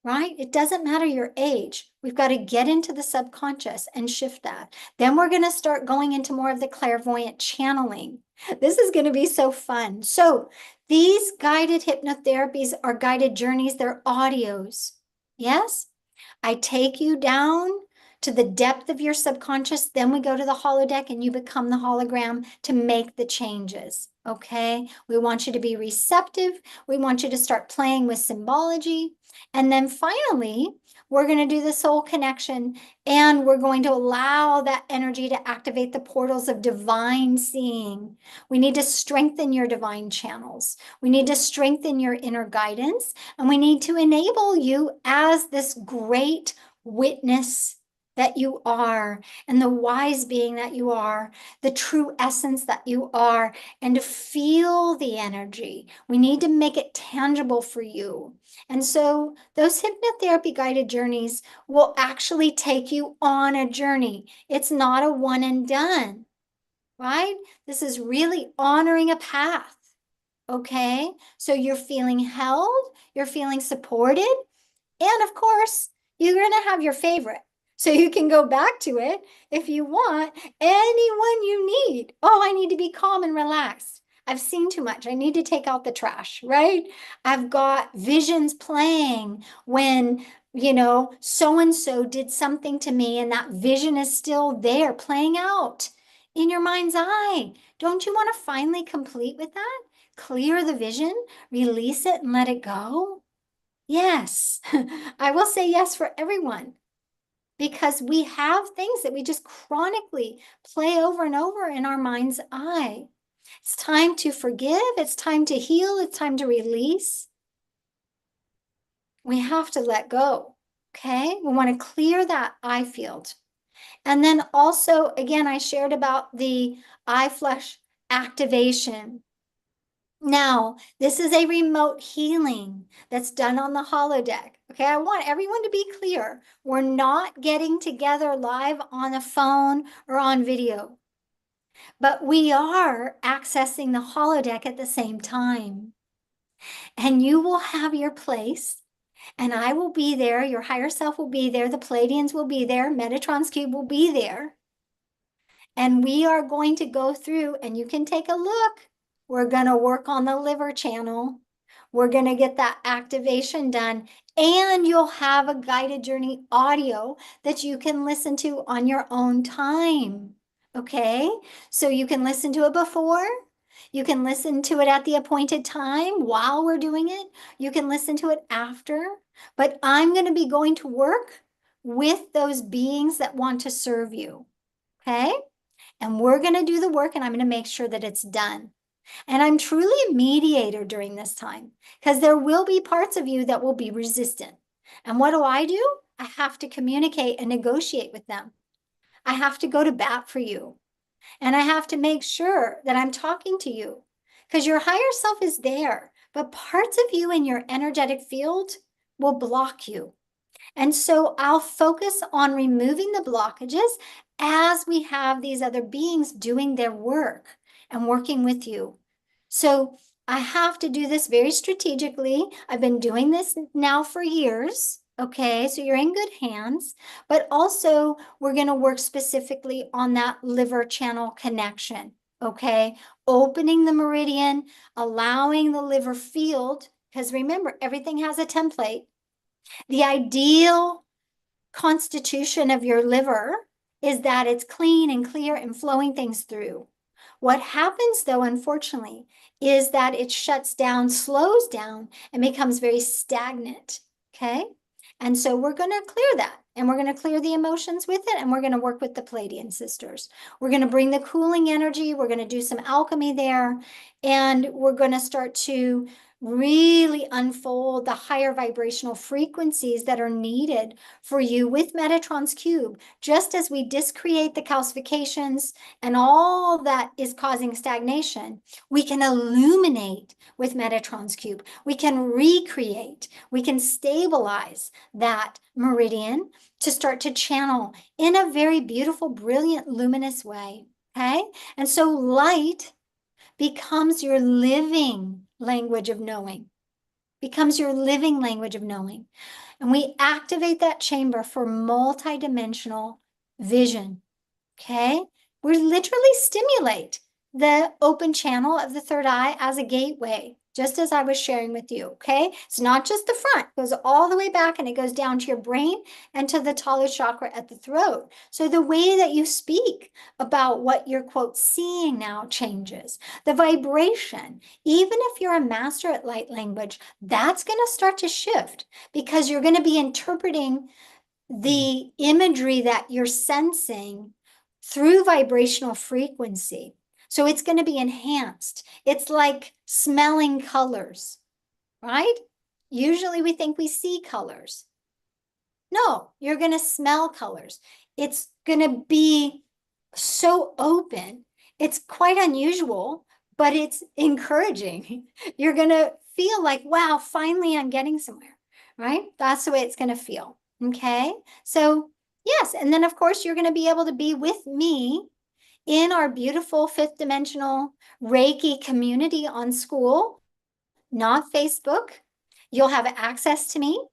B: right? It doesn't matter your age. We've got to get into the subconscious and shift that. Then we're going to start going into more of the clairvoyant channeling. This is going to be so fun. So these guided hypnotherapies are guided journeys. They're audios. Yes? I take you down to the depth of your subconscious. Then we go to the holodeck and you become the hologram to make the changes. Okay? We want you to be receptive. We want you to start playing with symbology. And then finally, we're going to do the soul connection, and we're going to allow that energy to activate the portals of divine seeing. We need to strengthen your divine channels. We need to strengthen your inner guidance, and we need to enable you as this great witness that you are, and the wise being that you are, the true essence that you are, and to feel the energy. We need to make it tangible for you. And so those hypnotherapy guided journeys will actually take you on a journey. It's not a one and done, right? This is really honoring a path. Okay, so you're feeling held, you're feeling supported, and of course, you're going to have your favorite. So you can go back to it if you want, anyone you need. Oh, I need to be calm and relaxed. I've seen too much. I need to take out the trash, right? I've got visions playing when, so and so did something to me, and that vision is still there playing out in your mind's eye. Don't you want to finally complete with that? Clear the vision, release it, and let it go? Yes, I will say yes for everyone, because we have things that we just chronically play over and over in our mind's eye. It's time to forgive. It's time to heal. It's time to release. We have to let go. Okay. We want to clear that eye field. And then also, again, I shared about the eye flush activation. Now, this is a remote healing that's done on the holodeck. Okay, I want everyone to be clear. We're not getting together live on a phone or on video, but we are accessing the holodeck at the same time. And you will have your place, and I will be there. Your higher self will be there. The Palladians will be there. Metatron's cube will be there. And we are going to go through, and you can take a look. We're going to work on the liver channel. We're going to get that activation done. And you'll have a guided journey audio that you can listen to on your own time. Okay? So you can listen to it before. You can listen to it at the appointed time while we're doing it. You can listen to it after. But I'm going to be going to work with those beings that want to serve you. Okay? And we're going to do the work, and I'm going to make sure that it's done. And I'm truly a mediator during this time, because there will be parts of you that will be resistant. And what do? I have to communicate and negotiate with them. I have to go to bat for you. And I have to make sure that I'm talking to you, because your higher self is there, but parts of you in your energetic field will block you. And so I'll focus on removing the blockages as we have these other beings doing their work and working with you. So I have to do this very strategically. I've been doing this now for years. Okay, so you're in good hands, but also we're going to work specifically on that liver channel connection. Okay, opening the meridian, allowing the liver field, because remember, everything has a template. The ideal constitution of your liver is that it's clean and clear and flowing things through. What happens, though, unfortunately, is that it shuts down, slows down, and becomes very stagnant. Okay? And so we're going to clear that, and we're going to clear the emotions with it, and we're going to work with the Palladian sisters. We're going to bring the cooling energy. We're going to do some alchemy there, and we're going to start to really unfold the higher vibrational frequencies that are needed for you with Metatron's cube. Just as we discreate the calcifications and all that is causing stagnation, we can illuminate with Metatron's cube. We can recreate, we can stabilize that meridian to start to channel in a very beautiful, brilliant, luminous way. Okay? And so light becomes your living language of knowing, becomes your living language of knowing. And we activate that chamber for multidimensional vision. Okay? We literally stimulate the open channel of the third eye as a gateway, just as I was sharing with you. Okay? It's not just the front, it goes all the way back, and it goes down to your brain and to the Talu chakra at the throat. So the way that you speak about what you're, quote, seeing now changes. The vibration, even if you're a master at light language, that's going to start to shift, because you're going to be interpreting the imagery that you're sensing through vibrational frequency. So it's going to be enhanced. It's like smelling colors, right? Usually we think we see colors. No, you're going to smell colors. It's going to be so open. It's quite unusual, but it's encouraging. You're going to feel like, wow, finally I'm getting somewhere, right? That's the way it's going to feel. Okay. So yes. And then of course you're going to be able to be with me in our beautiful fifth dimensional Reiki community on School, not Facebook. You'll have access to me.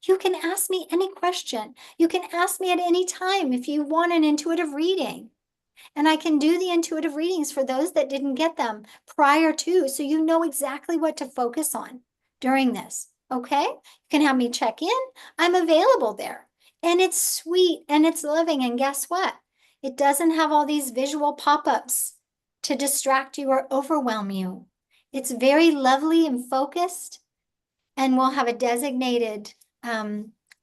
B: You can ask me any question. You can ask me at any time if you want an intuitive reading. And I can do the intuitive readings for those that didn't get them prior to, so you know exactly what to focus on during this. Okay? You can have me check in. I'm available there. And it's sweet and it's loving. And guess what? It doesn't have all these visual pop-ups to distract you or overwhelm you. It's very lovely and focused. And we'll have a designated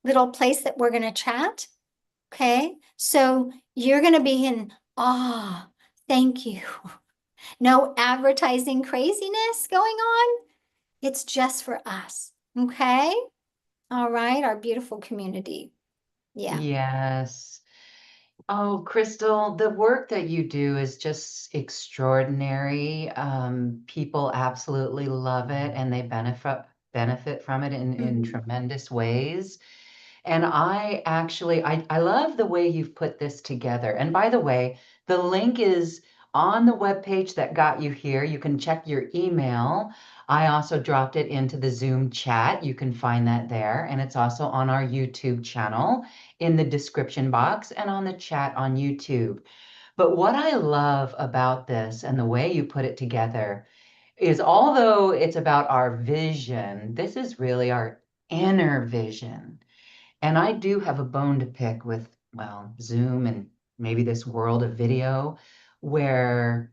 B: little place that we're going to chat. Okay? So you're going to be in awe. Thank you. No advertising craziness going on. It's just for us. Okay? All right, our beautiful community. Yeah.
A: Yes. Oh, Christel, the work that you do is just extraordinary. People absolutely love it and they benefit from it in
B: Mhm.
A: tremendous ways. And I love the way you've put this together. And by the way, the link is on the webpage that got you here. You can check your email. I also dropped it into the Zoom chat. You can find that there. And it's also on our YouTube channel in the description box and on the chat on YouTube. But what I love about this and the way you put it together is although it's about our vision, this is really our inner vision. And I do have a bone to pick with, well, Zoom and maybe this world of video where,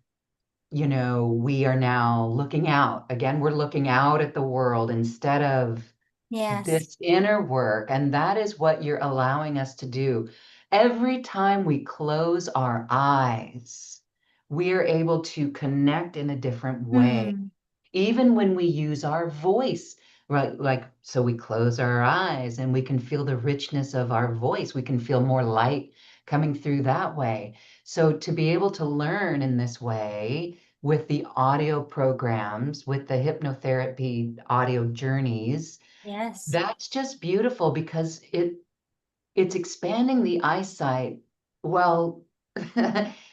A: we are now looking out. Again, we're looking out at the world instead of
B: Yes.
A: this inner work. And that is what you're allowing us to do. Every time we close our eyes, we are able to connect in a different way
B: Mm.
A: even when we use our voice, right? Like, so we close our eyes and we can feel the richness of our voice. We can feel more light coming through that way. So to be able to learn in this way with the audio programs, with the hypnotherapy audio journeys,
B: Yes.
A: that's just beautiful because it's expanding the eyesight. Well,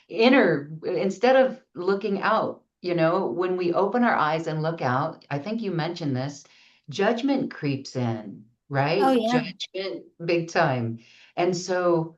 A: instead of looking out, when we open our eyes and look out, I think you mentioned this, judgment creeps in,
B: Oh,
A: right?
B: yeah.
A: Judgment, big time. And so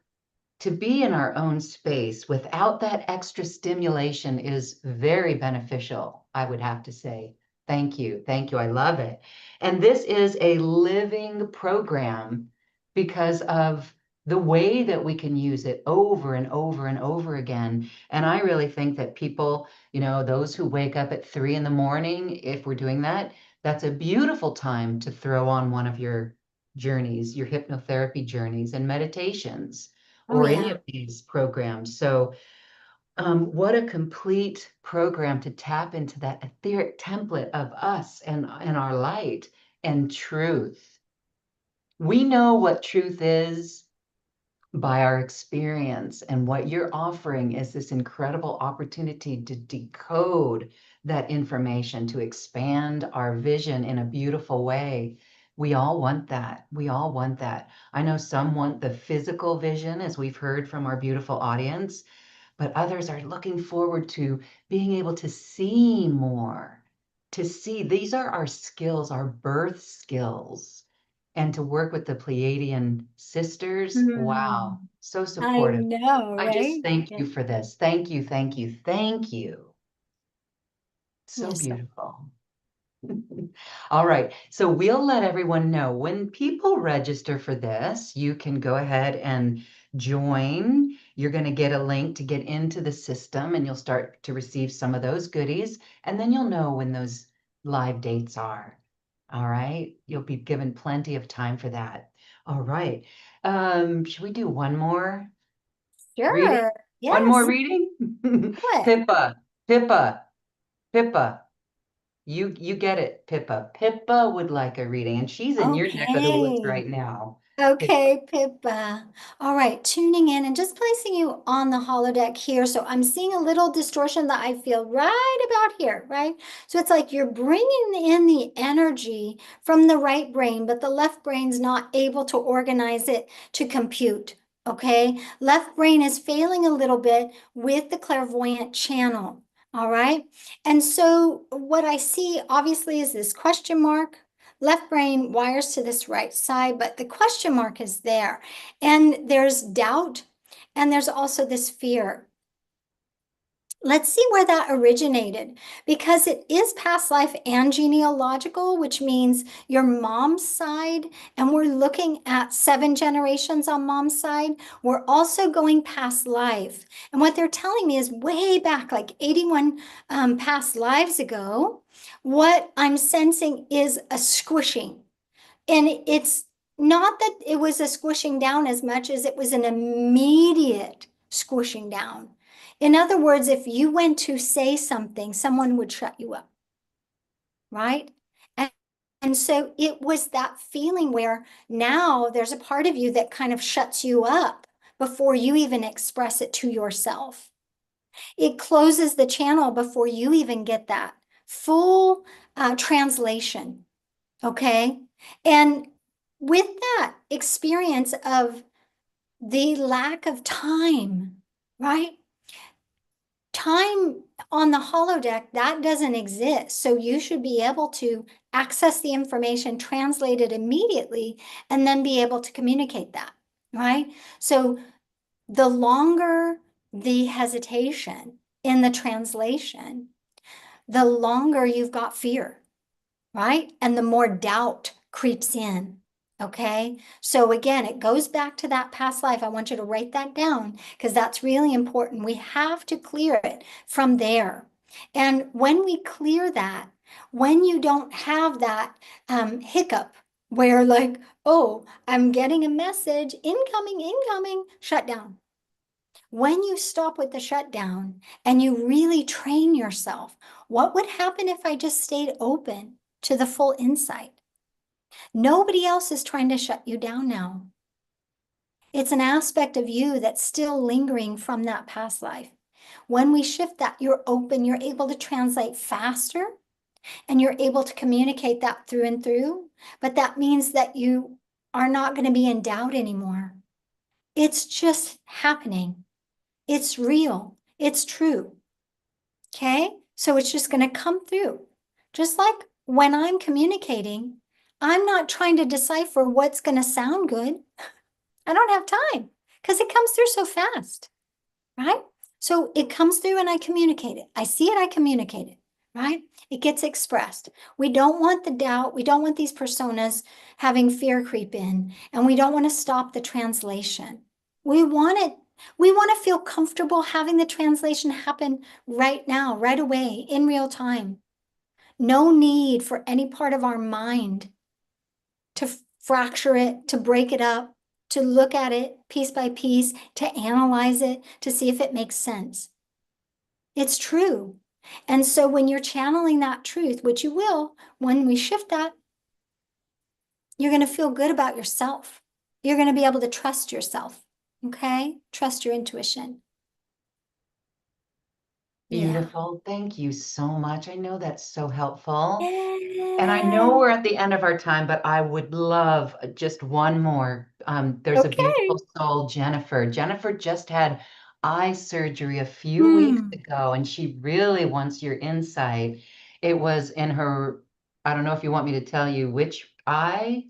A: to be in our own space without that extra stimulation is very beneficial, I would have to say. Thank you. Thank you. I love it. And this is a living program because of the way that we can use it over and over and over again. And I really think that people, those who wake up at 3 in the morning, if we're doing that, that's a beautiful time to throw on one of your journeys, your hypnotherapy journeys and meditations
B: Oh,
A: or any
B: yeah.
A: of these programs. So, what a complete program to tap into that etheric template of us and our light and truth. We know what truth is by our experience, and what you're offering is this incredible opportunity to decode that information, to expand our vision in a beautiful way. We all want that. We all want that. I know some want the physical vision, as we've heard from our beautiful audience, but others are looking forward to being able to see more, to see. These are our skills, our birth skills. And to work with the Pleiadian sisters,
B: Mm.
A: wow, so
B: I
A: supportive.
B: know,
A: I just
B: right?
A: thank
B: Yeah.
A: you for this. Thank you, thank you, thank you. So
B: Yes.
A: beautiful. All right. So we'll let everyone know when people register for this, you can go ahead and join. You're going to get a link to get into the system and you'll start to receive some of those goodies. And then you'll know when those live dates are. All right. You'll be given plenty of time for that. All right. Should we do one more reading?
B: Sure.
A: One more
B: Yes.
A: reading?
B: What?
A: Pippa, Pippa, Pippa. You get it, Pippa. Pippa would like a reading, and she's in your neck of the woods
B: Okay.
A: right now. Pippa.
B: Okay, Pippa. All right, tuning in and just placing you on the holodeck here. So I'm seeing a little distortion that I feel right about here, right? So it's like you're bringing in the energy from the right brain, but the left brain's not able to organize it to compute. Okay, left brain is failing a little bit with the clairvoyant channel. All right, and so what I see obviously is this question mark. Left brain wires to this right side, but the question mark is there. And there's doubt, and there's also this fear. Let's see where that originated, because it is past life and genealogical, which means your mom's side, and we're looking at 7 generations on mom's side. We're also going past life. And what they're telling me is way back, like 81 past lives ago, what I'm sensing is a squishing. And it's not that it was a squishing down as much as it was an immediate squishing down. In other words, if you went to say something, someone would shut you up, right? And so it was that feeling where now there's a part of you that kind of shuts you up before you even express it to yourself. It closes the channel before you even get that full translation, okay? And with that experience of the lack of time, right? Time on the holodeck, that doesn't exist. So you should be able to access the information, translate it immediately, and then be able to communicate that, right? So the longer the hesitation in the translation, the longer you've got fear, right? And the more doubt creeps in. Okay. So again, it goes back to that past life. I want you to write that down because that's really important. We have to clear it from there. And when we clear that, when you don't have that hiccup where like, oh, I'm getting a message, incoming, shut down. When you stop with the shutdown and you really train yourself, what would happen if I just stayed open to the full insight? Nobody else is trying to shut you down now. It's an aspect of you that's still lingering from that past life. When we shift that, you're open, you're able to translate faster, and you're able to communicate that through and through. But that means that you are not going to be in doubt anymore. It's just happening. It's real. It's true. Okay? So it's just going to come through. Just like when I'm communicating, I'm not trying to decipher what's going to sound good. I don't have time because it comes through so fast, right? So it comes through and I communicate it. I see it, I communicate it, right? It gets expressed. We don't want the doubt. We don't want these personas having fear creep in, and we don't want to stop the translation. We want it. We want to feel comfortable having the translation happen right now, right away, in real time. No need for any part of our mind to fracture it, to break it up, to look at it piece by piece, to analyze it, to see if it makes sense. It's true. And so when you're channeling that truth, which you will, when we shift that, you're going to feel good about yourself. You're going to be able to trust yourself. Okay? Trust your intuition.
A: Beautiful. Thank you so much. I know that's so helpful.
B: Yeah.
A: And I know we're at the end of our time, but I would love just one more. There's a
B: Okay.
A: beautiful soul, Jennifer. Jennifer just had eye surgery a few weeks ago, and she really wants your insight. It was in her, I don't know if you want me to tell you which eye.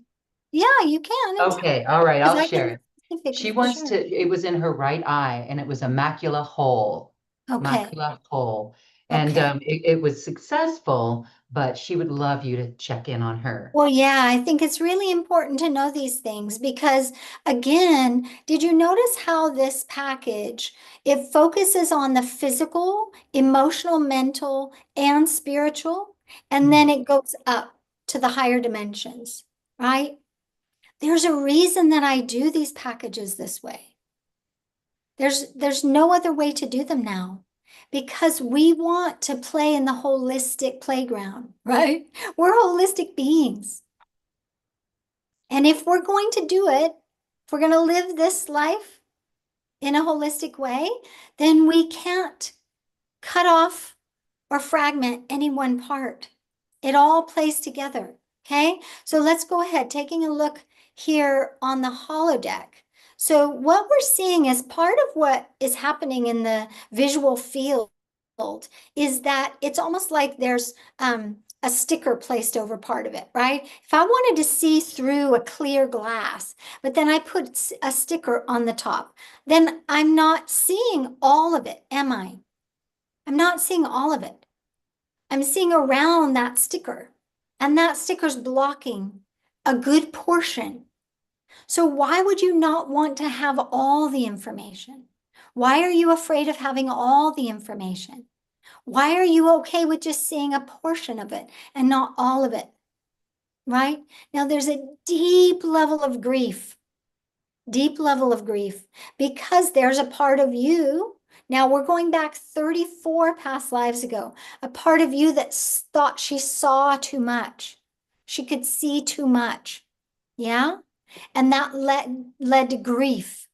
B: Yeah, you can.
A: Okay, all right,
B: Because
A: I'll
B: I
A: share
B: can
A: it. She
B: specifically,
A: wants
B: sure.
A: to, it was in her right eye, and it was a macula hole.
B: Okay.
A: Macula hole. And
B: Okay.
A: it was successful, but she would love you to check in on her.
B: Well, yeah, I think it's really important to know these things because, again, did you notice how this package, it focuses on the physical, emotional, mental, and spiritual, and then it goes up to the higher dimensions, right? There's a reason that I do these packages this way. There's no other way to do them now because we want to play in the holistic playground, right? We're holistic beings. And if we're going to do it, if we're going to live this life in a holistic way, then we can't cut off or fragment any one part. It all plays together. Okay, so let's go ahead, taking a look here on the holodeck. So what we're seeing is part of what is happening in the visual field is that it's almost like there's a sticker placed over part of it, right? If I wanted to see through a clear glass, but then I put a sticker on the top, then I'm not seeing all of it, am I? I'm not seeing all of it. I'm seeing around that sticker, and that sticker's blocking a good portion. So why would you not want to have all the information? Why are you afraid of having all the information? Why are you okay with just seeing a portion of it and not all of it? Right? Now, there's a deep level of grief, because there's a part of you. Now, we're going back 34 past lives ago, a part of you that thought she saw too much. She could see too much. Yeah? And that led to grief.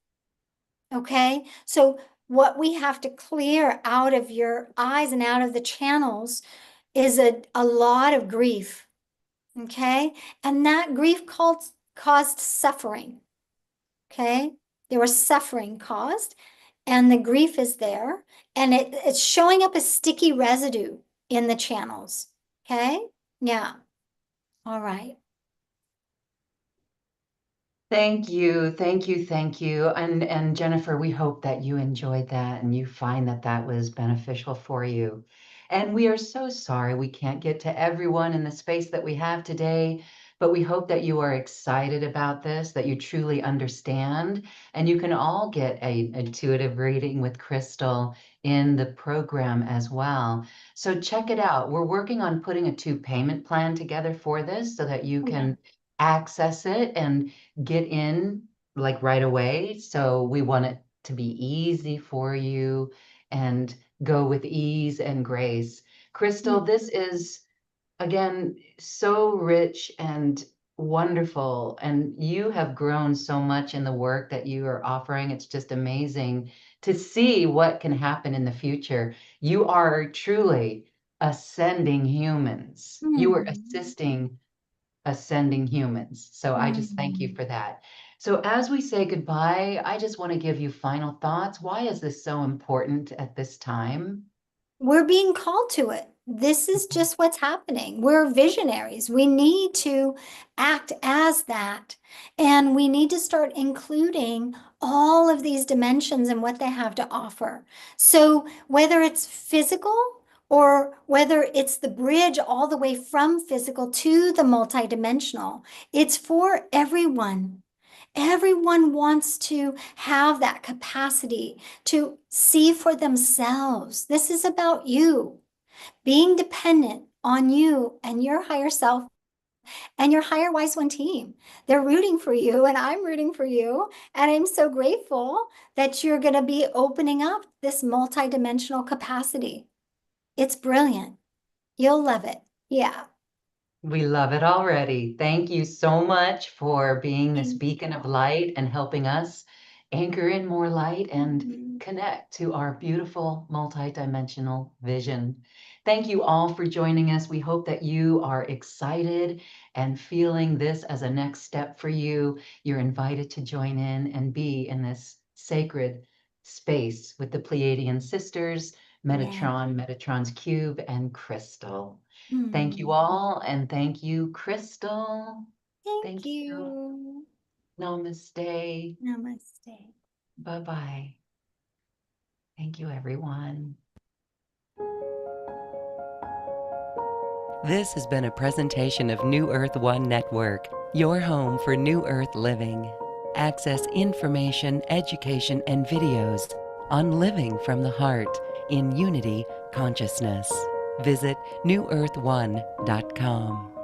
B: Okay? So what we have to clear out of your eyes and out of the channels is a lot of grief. Okay? And that grief caused suffering. Okay? There was suffering caused, and the grief is there, and it's showing up as sticky residue in the channels. Okay? Yeah. All right.
A: Thank you, thank you, thank you. And Jennifer, we hope that you enjoyed that and you find that that was beneficial for you. And we are so sorry we can't get to everyone in the space that we have today, but we hope that you are excited about this, that you truly understand, and you can all get an intuitive reading with Christel in the program as well. So check it out. We're working on putting a 2 payment plan together for this so that you can access it and get in like right away. So we want it to be easy for you and go with ease and grace. Christel, this is again so rich and wonderful. And you have grown so much in the work that you are offering. It's just amazing to see what can happen in the future. You are truly ascending humans. You are assisting ascending humans. So I just thank you for that. So as we say goodbye, I just want to give you final thoughts. Why is this so important at this time?
B: We're being called to it. This is just what's happening. We're visionaries. We need to act as that. And we need to start including all of these dimensions and what they have to offer. So whether it's physical or whether it's the bridge all the way from physical to the multidimensional, it's for everyone. Everyone wants to have that capacity to see for themselves. This is about you, being dependent on you and your higher self and your higher wise one team. They're rooting for you, and I'm rooting for you. And I'm so grateful that you're going to be opening up this multidimensional capacity. It's brilliant. You'll love it. Yeah.
A: We love it already. Thank you so much for being this
B: Thank
A: beacon of
B: you.
A: light and helping us anchor in more light and
B: Mhm.
A: connect to our beautiful multidimensional vision. Thank you all for joining us. We hope that you are excited and feeling this as a next step for you. You're invited to join in and be in this sacred space with the Pleiadian sisters,
B: Yeah.
A: Metatron's cube, and Christel. Thank you
B: Hmm.
A: all, and thank you, Christel.
B: Thank
A: Thank you.
B: you.
A: Namaste.
B: Namaste.
A: Bye-bye. Thank you, everyone.
G: This has been a presentation of New Earth One Network, your home for New Earth living. Access information, education, and videos on living from the heart in unity consciousness. Visit newearth1.com.